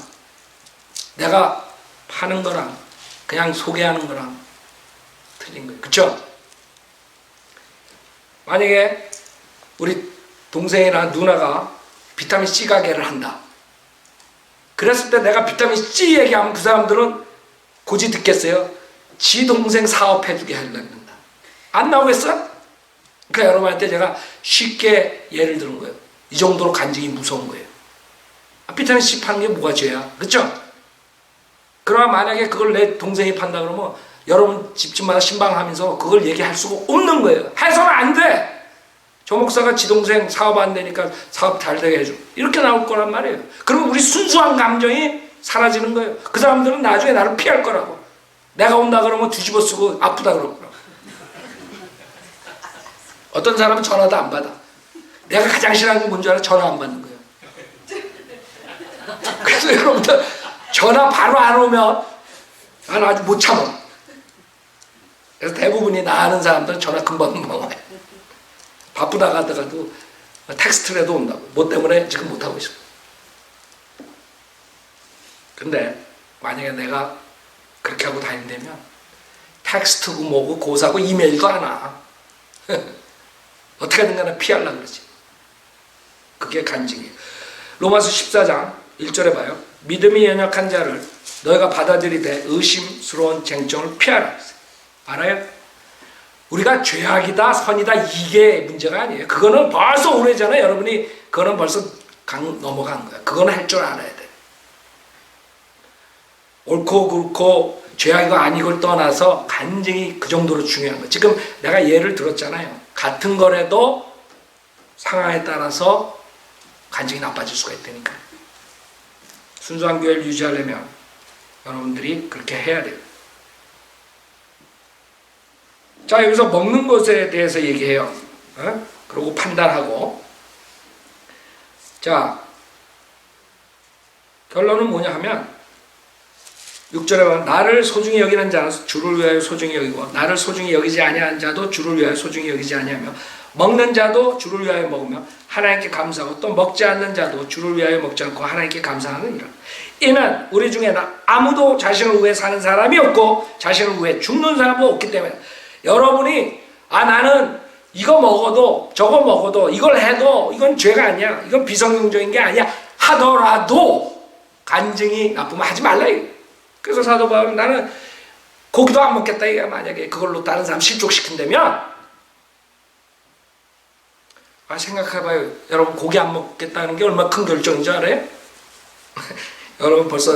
내가 파는 거랑 그냥 소개하는 거랑 틀린 거예요. 그쵸? 만약에 우리 동생이나 누나가 비타민C 가게를 한다. 그랬을 때 내가 비타민C 얘기하면 그 사람들은 고지 듣겠어요? 지 동생 사업해주게 하려는다. 안 나오겠어? 그러니까 여러분한테 제가 쉽게 예를 들은 거예요. 이 정도로 간증이 무서운 거예요. 비타민C 파는 게 뭐가 죄야? 그렇죠? 그러나 만약에 그걸 내 동생이 판다 그러면 여러분 집집마다 신방하면서 그걸 얘기할 수가 없는 거예요. 해서는 안 돼. 저 목사가 지 동생 사업 안 되니까 사업 잘 되게 해줘. 이렇게 나올 거란 말이에요. 그러면 우리 순수한 감정이 사라지는 거예요. 그 사람들은 나중에 나를 피할 거라고. 내가 온다 그러면 뒤집어 쓰고 아프다 그러고. 어떤 사람은 전화도 안 받아. 내가 가장 싫어하는 건 뭔지 알아? 전화 안 받는 거예요. 그래서 여러분들 전화 바로 안 오면 난 아주 못 참아. 그래서 대부분이 나 아는 사람들은 전화 금방 와요. 바쁘다 가다가도 텍스트라도 온다고. 뭐 때문에 지금 못하고 있어. 근데 만약에 내가 그렇게 하고 다닌다면 텍스트고 뭐고 고사고 이메일도 안 와. 어떻게든 간에 피하려고 그러지. 그게 간증이에요. 로마서 14장 1절에 봐요. 믿음이 연약한 자를 너희가 받아들이되 의심스러운 쟁점을 피하라. 알아요? 우리가 죄악이다 선이다 이게 문제가 아니에요. 그거는 벌써 오래전에 여러분이 그거는 벌써 넘어간 거야. 그거는 할 줄 알아야 돼. 옳고 그렇고 죄악이고 아니고를 떠나서 간증이 그 정도로 중요한 거예요. 지금 내가 예를 들었잖아요. 같은 거라도 상황에 따라서 간증이 나빠질 수가 있다니까. 순수한 교회를 유지하려면 여러분들이 그렇게 해야 돼요. 자, 여기서 먹는 것에 대해서 얘기해요. 그리고 판단하고. 자, 결론은 뭐냐 하면 6절에 보면 나를 소중히 여기는 자는 주를 위하여 소중히 여기고 나를 소중히 여기지 아니하는 자도 주를 위하여 소중히 여기지 아니하며 먹는 자도 주를 위하여 먹으며 하나님께 감사하고 또 먹지 않는 자도 주를 위하여 먹지 않고 하나님께 감사하느니라. 이는 우리 중에 아무도 자신을 위해 사는 사람이 없고 자신을 위해 죽는 사람도 없기 때문에 여러분이 나는 이거 먹어도 저거 먹어도 이걸 해도 이건 죄가 아니야, 이건 비성경적인 게 아니야 하더라도 간증이 나쁘면 하지 말라. 그래서 사도 바울은 나는 고기도 안 먹겠다. 이게 만약에 그걸로 다른 사람 실족시킨다면 생각해봐요. 여러분 고기 안 먹겠다는 게 얼마나 큰 결정인 줄 알아요? 여러분 벌써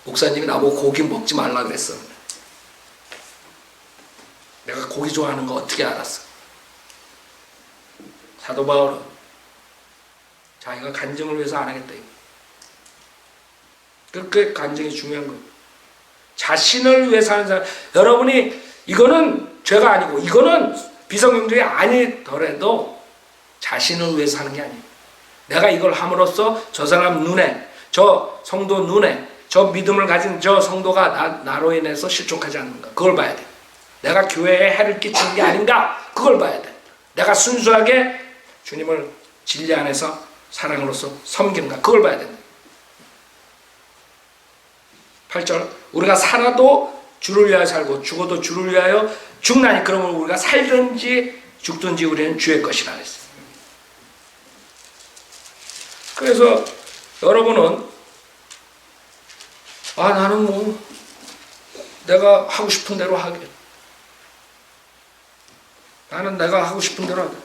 목사님이 나보고 고기 먹지 말라 그랬어. 내가 고기 좋아하는 거 어떻게 알았어? 사도 바울은 자기가 간증을 위해서 안 하겠다. 그렇게 간증이 중요한 거예요. 자신을 위해 사는 사람, 여러분이 이거는 죄가 아니고 이거는 비성경적이 아니더라도 자신을 위해 사는 게 아니에요. 내가 이걸 함으로써 저 사람 눈에, 저 성도 눈에, 저 믿음을 가진 저 성도가 나로 인해서 실족하지 않는가, 그걸 봐야 돼. 내가 교회에 해를 끼치는 게 아닌가, 그걸 봐야 돼. 내가 순수하게 주님을 진리 안에서 사랑으로서 섬기는가, 그걸 봐야 된다. 8절 우리가 살아도 주를 위하여 살고 죽어도 주를 위하여 죽나니 그러면 우리가 살든지 죽든지 우리는 주의 것이라 했어요. 그래서 여러분은 나는 뭐 내가 하고 싶은 대로 하게, 나는 내가 하고 싶은 대로 하게.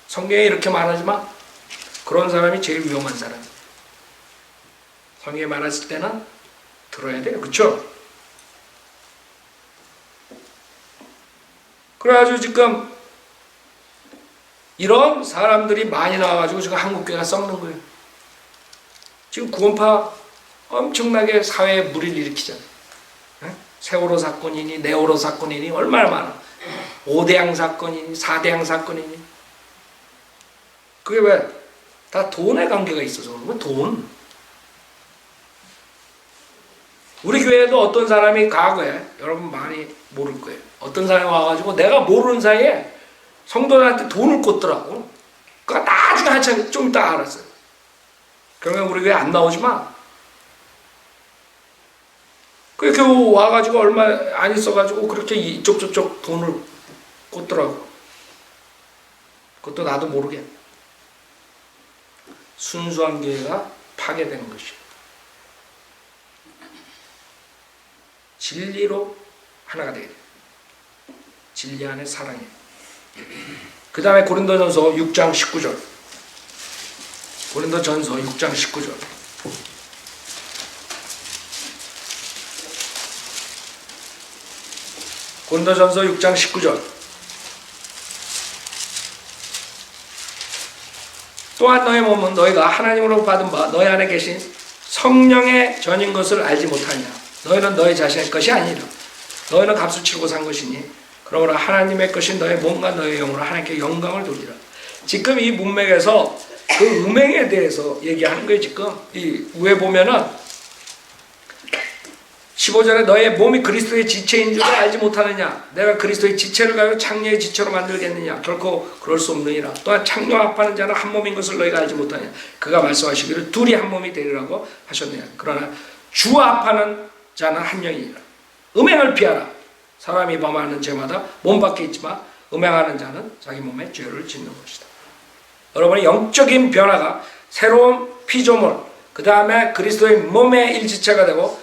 성경에 이렇게 말하지만 그런 사람이 제일 위험한 사람이에요. 성경에 말했을 때는 들어야 돼요. 그렇죠? 그래가지고 지금 이런 사람들이 많이 나와가지고 지금 한국교회가 썩는 거예요. 지금 구원파 엄청나게 사회에 무리를 일으키잖아요. 세월호 사건이니 네월호 사건이니 얼마나 많아. 5대양 사건이니 4대양 사건이니. 그게 왜? 다 돈의 관계가 있어서 그런 거야. 돈. 우리 교회에도 어떤 사람이 과거에, 여러분 많이 모를 거예요. 어떤 사람이 와가지고 내가 모르는 사이에 성도들한테 돈을 꽂더라고. 그거 나중에 한참 좀 이따 알았어요. 그러면 우리 교회 안 나오지만 그렇게 와가지고 얼마 안 있어가지고 그렇게 이쪽 저쪽 돈을 꽂더라고. 그것도 나도 모르게. 순수한 교회가 파괴되는 것이에요. 진리로 하나가 되게 돼요. 진리 안에 사랑이에요. 그 다음에 고린도전서 6장 19절. 고린도전서 6장 19절. 고린도전서 6장 19절. 또한 너의 몸은 너희가 하나님으로 받은 바 너희 안에 계신 성령의 전인 것을 알지 못하냐. 너희는 너희 자신의 것이 아니라 너희는 값을 치르고 산 것이니 그러므로 하나님의 것인 너의 몸과 너의 영으로 하나님께 영광을 돌리라. 지금 이 문맥에서 그 음행에 대해서 얘기하는 거예요. 지금 이 위에 보면은 15절에 너의 몸이 그리스도의 지체인 줄 알지 못하느냐. 내가 그리스도의 지체를 가지고 창녀의 지체로 만들겠느냐. 결코 그럴 수 없느니라. 또한 창녀 합하는 자는 한 몸인 것을 너희가 알지 못하냐. 그가 말씀하시기를 둘이 한 몸이 되리라고 하셨느냐. 그러나 주와 합하는 자는 한 영이니라. 음행을 피하라. 사람이 범하는 죄마다 몸 밖에 있지만 음행하는 자는 자기 몸에 죄를 짓는 것이다. 여러분의 영적인 변화가 새로운 피조물, 그 다음에 그리스도의 몸의 일지체가 되고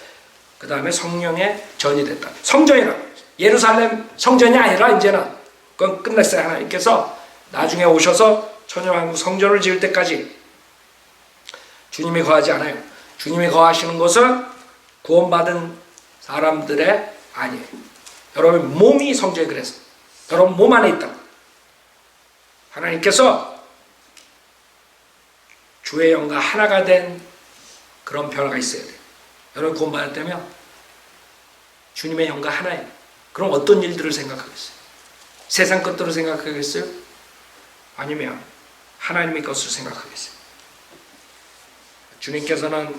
그 다음에 성령의 전이 됐다. 성전이라고. 예루살렘 성전이 아니라 이제는 그건 끝났어요. 하나님께서 나중에 오셔서 천년왕국 성전을 지을 때까지 주님이 거하지 않아요. 주님이 거하시는 곳은 구원받은 사람들의 아니에요. 여러분 몸이 성전이 그래서 여러분 몸 안에 있다. 하나님께서 주의 영과 하나가 된 그런 변화가 있어야 돼요. 여러분 구원받았다면 주님의 영과 하나예요. 그럼 어떤 일들을 생각하겠어요? 세상 것들을 생각하겠어요? 아니면 하나님의 것을 생각하겠어요? 주님께서는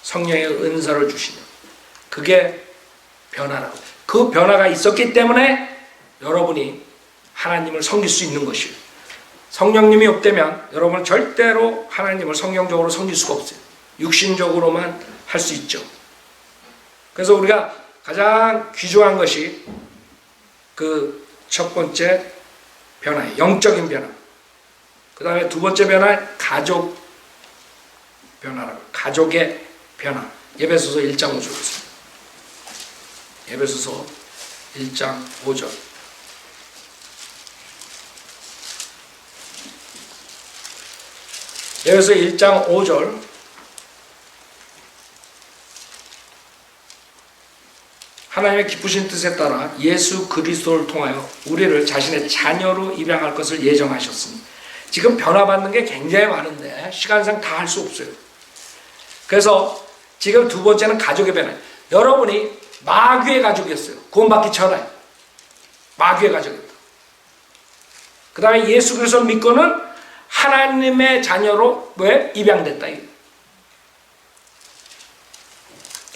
성령의 은사를 주시면 그게 변화라고. 그 변화가 있었기 때문에 여러분이 하나님을 섬길 수 있는 것이에요. 성령님이 없다면 여러분은 절대로 하나님을 성경적으로 섬길 수가 없어요. 육신적으로만 할 수 있죠. 그래서 우리가 가장 귀중한 것이 그 첫 번째 변화예요. 영적인 변화. 그 다음에 두 번째 변화는 가족 변화라고. 가족의 변화. 에베소서 1장 5절 보세요. 에베소서 1장 5절. 에베소서 1장 5절. 하나님의 기쁘신 뜻에 따라 예수 그리스도를 통하여 우리를 자신의 자녀로 입양할 것을 예정하셨습니다. 지금 변화받는 게 굉장히 많은데 시간상 다 할 수 없어요. 그래서 지금 두 번째는 가족의 변화. 여러분이 마귀의 가족이었어요. 구원받기 전에 마귀의 가족이었다. 그 다음에 예수 그리스도를 믿고는 하나님의 자녀로 왜 입양됐다.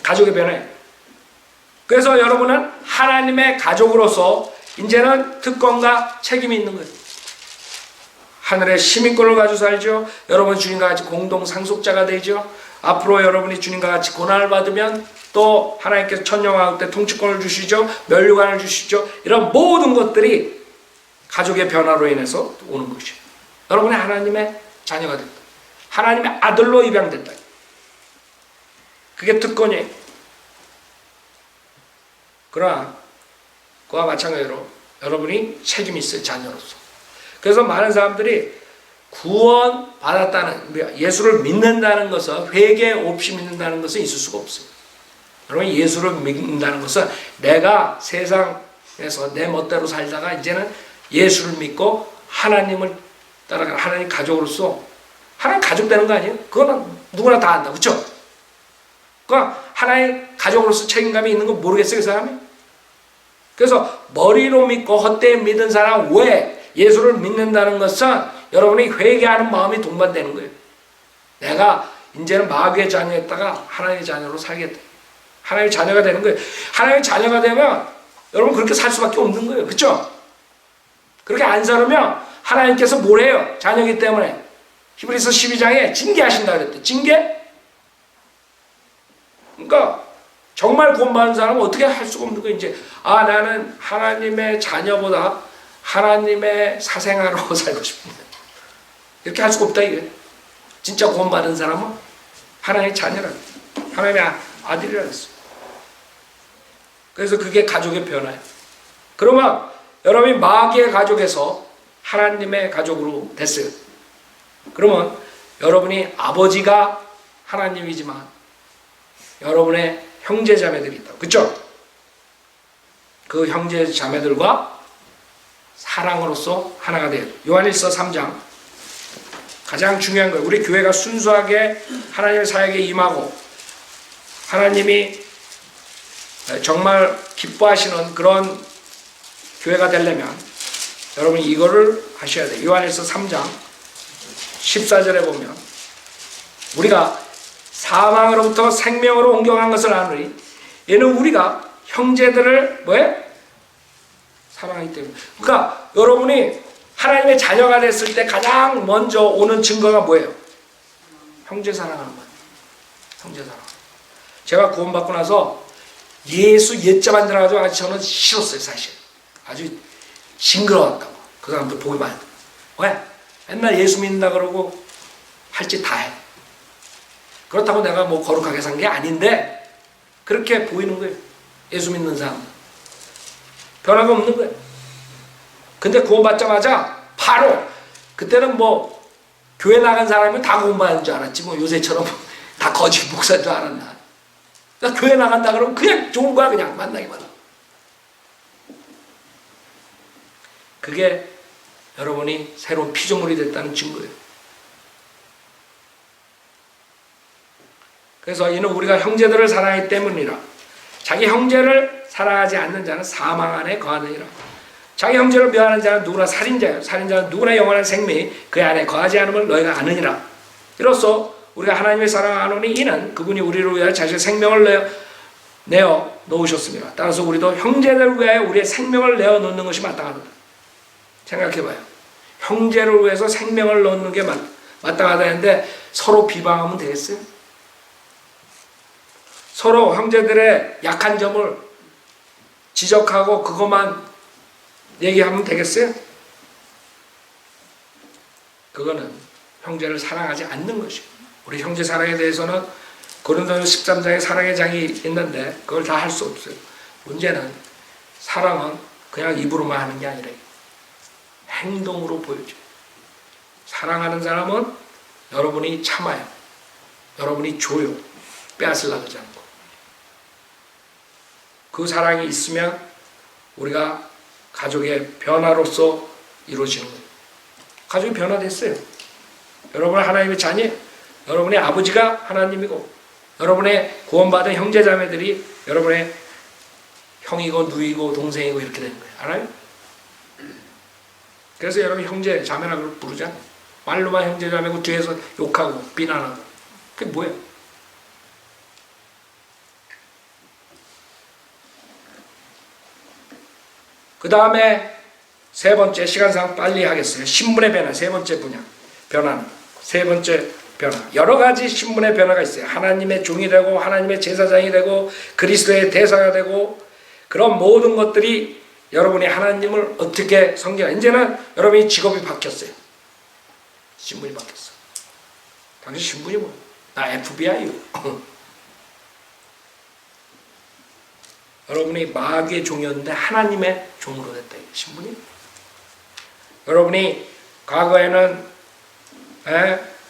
가족의 변화예요. 그래서 여러분은 하나님의 가족으로서 이제는 특권과 책임이 있는 거예요. 하늘의 시민권을 가지고 살죠. 여러분 주님과 같이 공동 상속자가 되죠. 앞으로 여러분이 주님과 같이 고난을 받으면 또 하나님께서 천년왕국 때 통치권을 주시죠. 면류관을 주시죠. 이런 모든 것들이 가족의 변화로 인해서 오는 것이죠. 여러분이 하나님의 자녀가 됐다. 하나님의 아들로 입양됐다. 그게 특권이에요. 그러나 그와 마찬가지로 여러분이 책임이 있어요. 자녀로서. 그래서 많은 사람들이 구원 받았다는, 예수를 믿는다는 것은, 회개 없이 믿는다는 것은 있을 수가 없어요. 여러분 예수를 믿는다는 것은 내가 세상에서 내 멋대로 살다가 이제는 예수를 믿고 하나님을 따라가는 하나님 가족으로서 하나님 가족 되는 거 아니에요? 그거는 누구나 다 안다. 그렇죠? 그러니까 하나님 가족으로서 책임감이 있는 거 모르겠어요, 그 사람이? 그래서 머리로 믿고 헛되이 믿은 사람 왜 예수를 믿는다는 것은 여러분이 회개하는 마음이 동반되는 거예요. 내가 이제는 마귀의 자녀였다가 하나님의 자녀로 살겠다. 하나님의 자녀가 되는 거예요. 하나님의 자녀가 되면 여러분 그렇게 살 수밖에 없는 거예요. 그렇죠? 그렇게 안 살으면 하나님께서 뭘 해요? 자녀이기 때문에. 히브리서 12장에 징계하신다 그랬대. 징계? 그러니까 정말 구원받은 사람은 어떻게 할 수가 없는 거예요. 이제 나는 하나님의 자녀보다 하나님의 사생아로 살고 싶습니다. 이렇게 할 수가 없다 이게. 진짜 구원받은 사람은 하나님의 자녀라. 하나님의 아들이라 했어요. 그래서 그게 가족의 변화예요. 그러면 여러분이 마귀의 가족에서 하나님의 가족으로 됐어요. 그러면 여러분이 아버지가 하나님이지만 여러분의 형제 자매들이 있다. 그렇죠? 그 형제 자매들과 사랑으로서 하나가 돼요. 요한일서 3장 가장 중요한 거예요. 우리 교회가 순수하게 하나님의 사역에 임하고 하나님이 정말 기뻐하시는 그런 교회가 되려면 여러분이 이거를 하셔야 돼요. 요한일서 3장 14절에 보면 우리가 사망으로부터 생명으로 옮겨간 것을 아노니 이는 우리가 형제들을 뭐해? 사랑하기 때문에. 그러니까 여러분이 하나님의 자녀가 됐을 때 가장 먼저 오는 증거가 뭐예요? 형제 사랑하는 거예요. 형제 사랑. 제가 구원받고 나서 예수 옛자만 들어가지고 아주 저는 싫었어요. 사실 아주 징그러웠다고. 그 사람들 보기 많이. 왜? 맨날 예수 믿는다 그러고 할 짓 다 해. 그렇다고 내가 뭐 거룩하게 산 게 아닌데 그렇게 보이는 거예요. 예수 믿는 사람 변화가 없는 거예요. 근데 구원받자마자 바로 그때는 뭐 교회 나간 사람은 다 구원받는 줄 알았지 뭐 요새처럼 다 거짓 목사인 줄 알았나. 그러니까 교회 나간다 그러면 그냥 좋은 거야. 그냥 만나기만 하고 그게 여러분이 새로운 피조물이 됐다는 증거예요. 그래서 이는 우리가 형제들을 사랑하기 때문이라. 자기 형제를 사랑하지 않는 자는 사망 안에 거하느니라. 자기 형제를 묘하는 자는 누구나 살인자예요. 살인자는 누구나 영원한 생명이 그 안에 거하지 않음을 너희가 아느니라. 이로써 우리가 하나님의 사랑하노니 이는 그분이 우리를 위하여 자신의 생명을 내어 놓으셨습니다. 따라서 우리도 형제들을 위하여 우리의 생명을 내어 놓는 것이 마땅하다. 생각해봐요. 형제를 위해서 생명을 놓는 게 마땅하다 했는데 서로 비방하면 되겠어요? 서로 형제들의 약한 점을 지적하고 그것만 얘기하면 되겠어요? 그거는 형제를 사랑하지 않는 것이에요. 우리 형제 사랑에 대해서는 고린도전서 13장에 사랑의 장이 있는데 그걸 다 할 수 없어요. 문제는 사랑은 그냥 입으로만 하는 게 아니라 행동으로 보여줘요. 사랑하는 사람은 여러분이 참아요. 여러분이 줘요. 빼앗으려고 하지 않고. 그 사랑이 있으면 우리가 가족의 변화로서 이루어지는 거예요. 가족이 변화됐어요. 여러분은 하나님의 자녀, 여러분의 아버지가 하나님이고 여러분의 구원받은 형제자매들이 여러분의 형이고 누이고 동생이고 이렇게 되는 거예요. 알아요? 그래서 여러분 형제 자매라고 부르잖아요. 말로만 형제 자매고 뒤에서 욕하고 비난하고. 그게 뭐예요? 그 다음에 세 번째, 시간상 빨리 하겠어요. 신분의 변화, 세 번째 변화는 세 번째 변화. 여러 가지 신분의 변화가 있어요. 하나님의 종이 되고 하나님의 제사장이 되고 그리스도의 대사가 되고 그런 모든 것들이 여러분이 하나님을 어떻게 섬기나. 이제는 여러분이 직업이 바뀌었어요. 신분이 바뀌었어. 당신 신분이 뭐야? 나 FBI요. 여러분이 마귀의 종이었는데 하나님의 종으로 됐다. 신분이. 여러분이 과거에는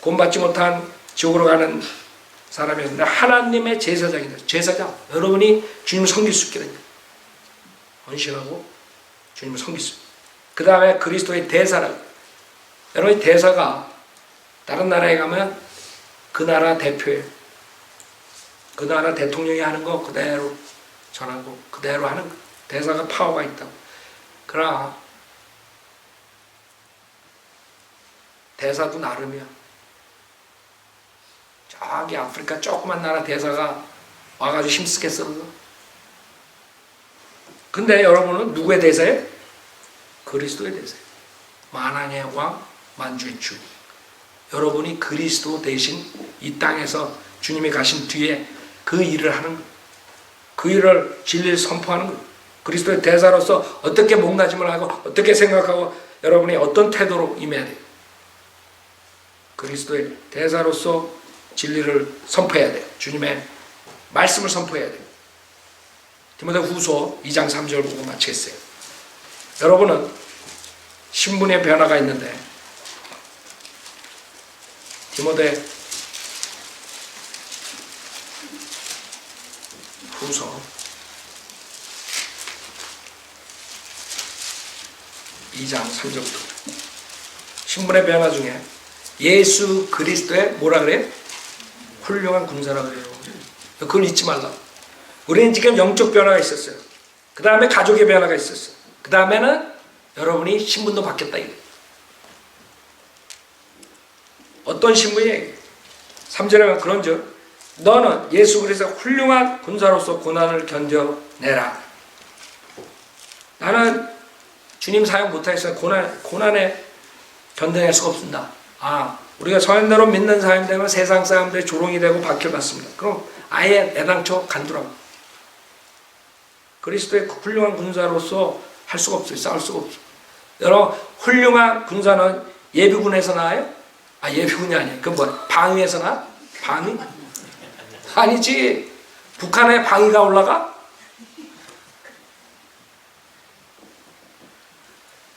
구원받지 못한 지옥으로 가는 사람이었는데 하나님의 제사장이 됐어요. 제사장. 여러분이 주님을 섬길 수 있게 됩니다. 헌신하고 주님을 섬길 수 있어요. 그 다음에 그리스도의 대사라. 여러분의 대사가 다른 나라에 가면 그 나라 대표예요. 그 나라 대통령이 하는 거 그대로 전하고 그대로 하는 거. 대사가 파워가 있다고. 그러나 대사도 나름이야. 저기 아프리카 조그만 나라 대사가 와가지고 힘쓰겠어. 근데 여러분은 누구의 대사예요? 그리스도의 대사예요. 만왕의 왕, 만주의 주. 여러분이 그리스도 대신 이 땅에서 주님이 가신 뒤에 그 일을 하는 거예요. 그 일을 진리를 선포하는 거예요. 그리스도의 대사로서 어떻게 몸가짐을 하고 어떻게 생각하고 여러분이 어떤 태도로 임해야 돼요. 그리스도의 대사로서 진리를 선포해야 돼요. 주님의 말씀을 선포해야 돼요. 디모데후서 2장 3절 보고 마치겠어요. 여러분은 신분의 변화가 있는데 디모데후서 2장 3절부터 신분의 변화 중에 예수 그리스도의 뭐라 그래요? 훌륭한 군사라 그래요. 그걸 잊지 말라. 우리는 지금 영적 변화가 있었어요. 그 다음에 가족의 변화가 있었어요. 그 다음에는 여러분이 신분도 바뀌었다. 어떤 신분이에요? 3절에 그런즉 너는 예수 그리스도의 훌륭한 군사로서 고난을 견뎌내라. 나는 주님 사역 못하겠어요. 고난에 견뎌낼 수가 없습니다. 우리가 성현대로 믿는 사람이 되면 세상 사람들의 조롱이 되고 박해받습니다. 그럼 아예 애당초 간두라고. 그리스도의 훌륭한 군사로서 할 수가 없어요. 싸울 수가 없어요. 여러분, 훌륭한 군사는 예비군에서 나와요? 예비군이 아니에요. 그건 뭐야? 방위에서 나? 방위? 아니지. 북한에 방위가 올라가?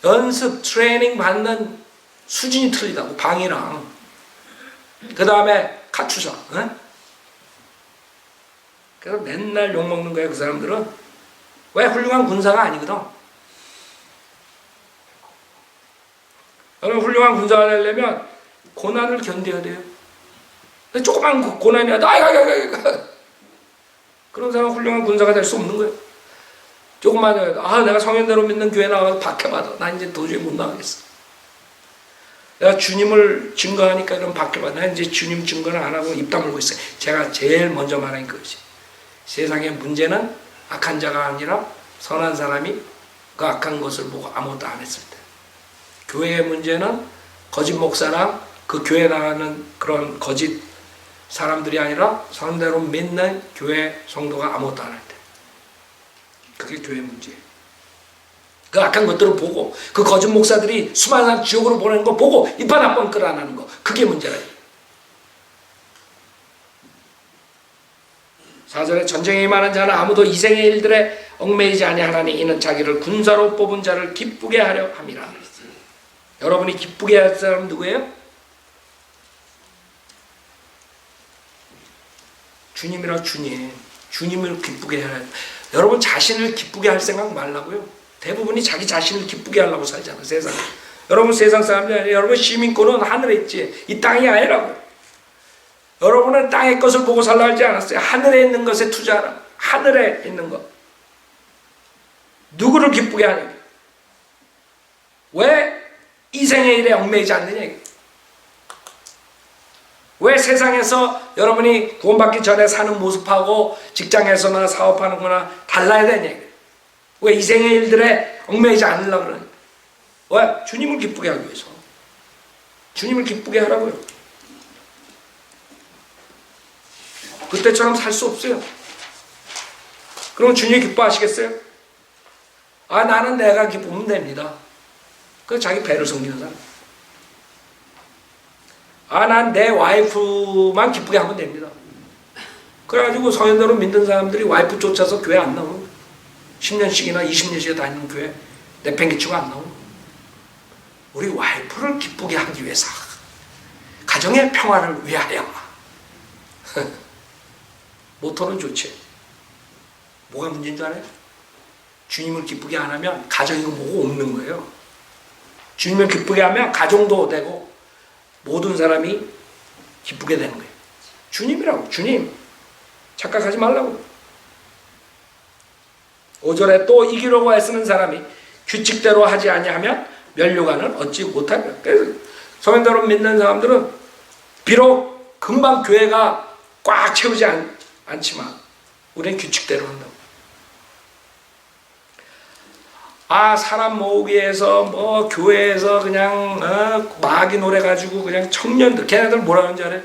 연습, 트레이닝 받는 수준이 틀리다고. 방위랑. 그 다음에 카투사. 그래서 맨날 욕먹는 거예요. 그 사람들은. 왜? 훌륭한 군사가 아니거든. 저는 훌륭한 군사가 되려면 고난을 견뎌야 돼요. 조그만 고난이 와도 그런 사람은 훌륭한 군사가 될 수 없는 거예요. 조금만 내가 성현대로 믿는 교회 나가서 박해받아. 나 이제 도저히 못 나가겠어. 내가 주님을 증거하니까 이런 박해받아. 나 이제 주님 증거를 안 하고 입 다물고 있어요. 제가 제일 먼저 말한 것이 세상의 문제는 악한 자가 아니라 선한 사람이 그 악한 것을 보고 아무것도 안 했을 때, 교회의 문제는 거짓 목사랑 그 교회 나가는 그런 거짓 사람들이 아니라 선대로 믿는 교회 성도가 아무것도 안 할 때, 그게 교회 문제예요. 그 악한 것들을 보고 그 거짓 목사들이 수많은 사람 지옥으로 보내는 거 보고 입안 한 번 끌 안 하는 거, 그게 문제라요. 4절에 전쟁에 임하는 자는 아무도 이생의 일들에 얽매이지 아니하나니 이는 자기를 군사로 뽑은 자를 기쁘게 하려 함이라. 여러분이 기쁘게 할 사람 누구예요? 주님이라. 주님을 기쁘게 해야 해요. 여러분 자신을 기쁘게 할 생각 말라고요. 대부분이 자기 자신을 기쁘게 하려고 살잖아, 세상. 여러분 세상 사람들이 아니에요. 여러분 시민권은 하늘에 있지, 이 땅이 아니라고. 여러분은 땅의 것을 보고 살라 하지 않았어요. 하늘에 있는 것에 투자하라. 하늘에 있는 것. 누구를 기쁘게 하냐? 왜 이생의 일에 얽매이지 않느냐? 왜 세상에서 여러분이 구원받기 전에 사는 모습하고 직장에서나 사업하는 거나 달라야 되냐? 왜 이생의 일들에 얽매이지 않으려고 그러냐? 왜? 주님을 기쁘게 하기 위해서. 주님을 기쁘게 하라고요. 그때처럼 살 수 없어요. 그럼 주님이 기뻐하시겠어요? 나는 내가 기쁘면 됩니다. 그 자기 배를 섬기는 사람. 난 내 와이프만 기쁘게 하면 됩니다. 그래가지고 성현대로 믿는 사람들이 와이프 쫓아서 교회 안 나오는 거예요. 10년씩이나 20년씩이나 다니는 교회 내팽개치고 안 나오는 거예요. 우리 와이프를 기쁘게 하기 위해서, 가정의 평화를 위하여. 모토는 좋지. 뭐가 문제인 줄 알아요? 주님을 기쁘게 안 하면 가정이고 뭐고 없는 거예요. 주님을 기쁘게 하면 가정도 되고 모든 사람이 기쁘게 되는 거예요. 주님이라고. 주님. 착각하지 말라고. 5절에 또 이기려고 애쓰는 사람이 규칙대로 하지 아니하면 면류관을 얻지 못하며. 그래서 성현대로 믿는 사람들은 비록 금방 교회가 꽉 채우지 않지만 우리는 규칙대로 한다고. 사람 모으기 위해서 뭐 교회에서 그냥 마귀 노래 가지고 그냥 청년들, 걔네들 뭐라 하는지 알아요?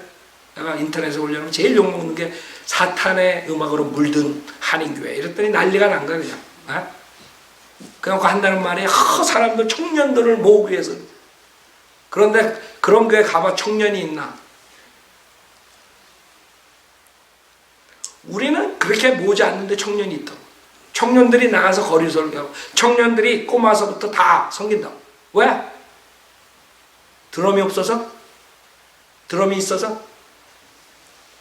내가 인터넷에 올려놓으면 제일 욕먹는 게 사탄의 음악으로 물든 한인교회. 이랬더니 난리가 난 거야 그냥. 그래갖고 한다는 말이 사람들, 청년들을 모으기 위해서. 그런데 그런 교회 가봐 청년이 있나? 우리는 그렇게 모으지 않는데 청년이 있다고. 청년들이 나가서 거리 설교하고 청년들이 꼬마서부터 다 섬긴다고. 왜? 드럼이 없어서? 드럼이 있어서?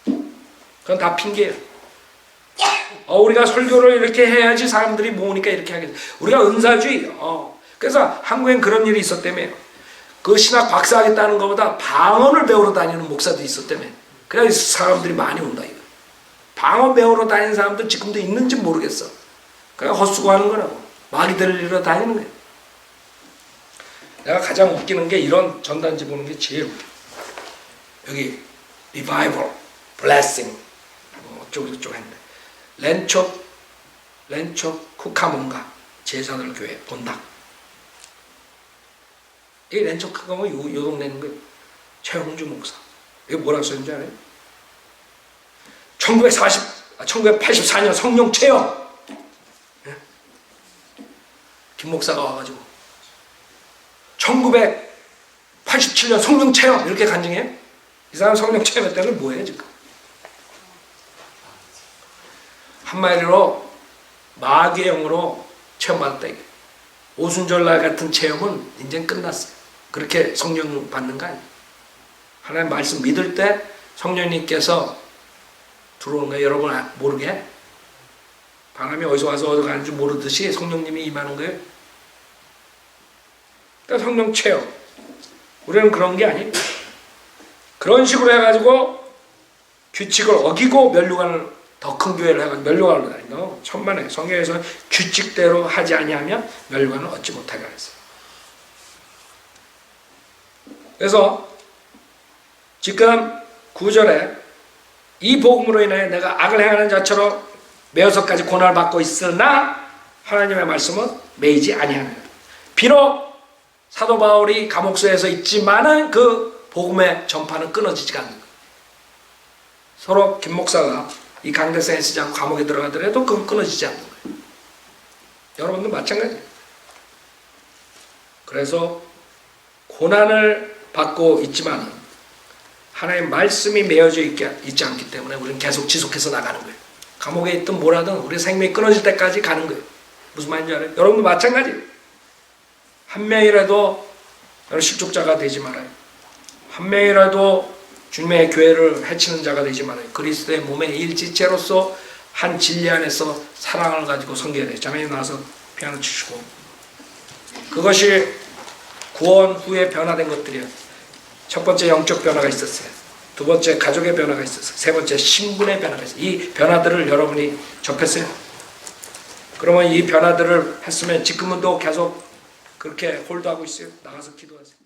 그건 다 핑계예요. 우리가 설교를 이렇게 해야지 사람들이 모으니까 이렇게 하겠다. 우리가 은사주의. 그래서 한국엔 그런 일이 있었다며. 그 신학 박사하겠다는 것보다 방언을 배우러 다니는 목사도 있었다며. 그래서 사람들이 많이 온다 이거. 방언 배우러 다니는 사람들 지금도 있는지 모르겠어. 그냥 헛수고하는 거라고. 마귀 들리러 다니는 거예요. 내가 가장 웃기는 게 이런 전단지 보는 게 제일 웃겨. 여기 Revival, Blessing 어쩌고저쩌고 했는데 렌촉 쿠카몬가 제사들 교회 본당. 이 렌촉 쿠카몬가 요 동네 있는 거예요. 최홍주 목사. 이게 뭐라고 썼는지 알아요? 1984년 성령 체험. 김 목사가 와가지고 1987년 성령 체험 이렇게 간증해요? 이 사람 성령 체험했다는 건 뭐예요 지금? 한마디로 마귀의 영으로 체험받았다 이게. 오순절날 같은 체험은 이제 끝났어요. 그렇게 성령 받는 거 아니에요. 하나님 말씀 믿을 때 성령님께서 들어오는 거예요. 여러분 모르게. 바람이 어디서 와서 어디 가는지 모르듯이 성령님이 임하는 거예요. 그러니까 성령 체험. 우리는 그런 게 아니에요. 그런 식으로 해가지고 규칙을 어기고 면류관을 더 큰 교회를 해가지고 면류관을 다닌다. 천만에 성경에서 규칙대로 하지 아니하면 면류관을 얻지 못하게 했어요. 그래서 지금 9절에 이 복음으로 인해 내가 악을 행하는 자처럼 매어서까지 고난을 받고 있으나 하나님의 말씀은 매이지 아니하는 거예요. 비록 사도 바울이 감옥소에서 있지만은 그 복음의 전파는 끊어지지 않는 거예요. 서로 김 목사가 이 강대상에 쓰지 않고 감옥에 들어가더라도 그건 끊어지지 않는 거예요. 여러분도 마찬가지예요. 그래서 고난을 받고 있지만 하나님의 말씀이 매어져 있지 않기 때문에 우리는 계속 지속해서 나가는 거예요. 감옥에 있든 뭐라든 우리 생명이 끊어질 때까지 가는 거예요. 무슨 말인지 알아요? 여러분도 마찬가지예요. 한 명이라도 실족자가 되지 말아요. 한 명이라도 주님의 교회를 해치는 자가 되지 말아요. 그리스도의 몸의 일지체로서 한 진리 안에서 사랑을 가지고 섬겨야 돼요. 자매님 나와서 피아노 치시고. 그것이 구원 후에 변화된 것들이에요. 첫 번째 영적 변화가 있었어요. 두 번째 가족의 변화가 있었어요. 세 번째 신분의 변화가 있어요. 이 변화들을 여러분이 접했어요. 그러면 이 변화들을 했으면 지금도 계속 그렇게 홀드하고 있어요. 나가서 기도하세요.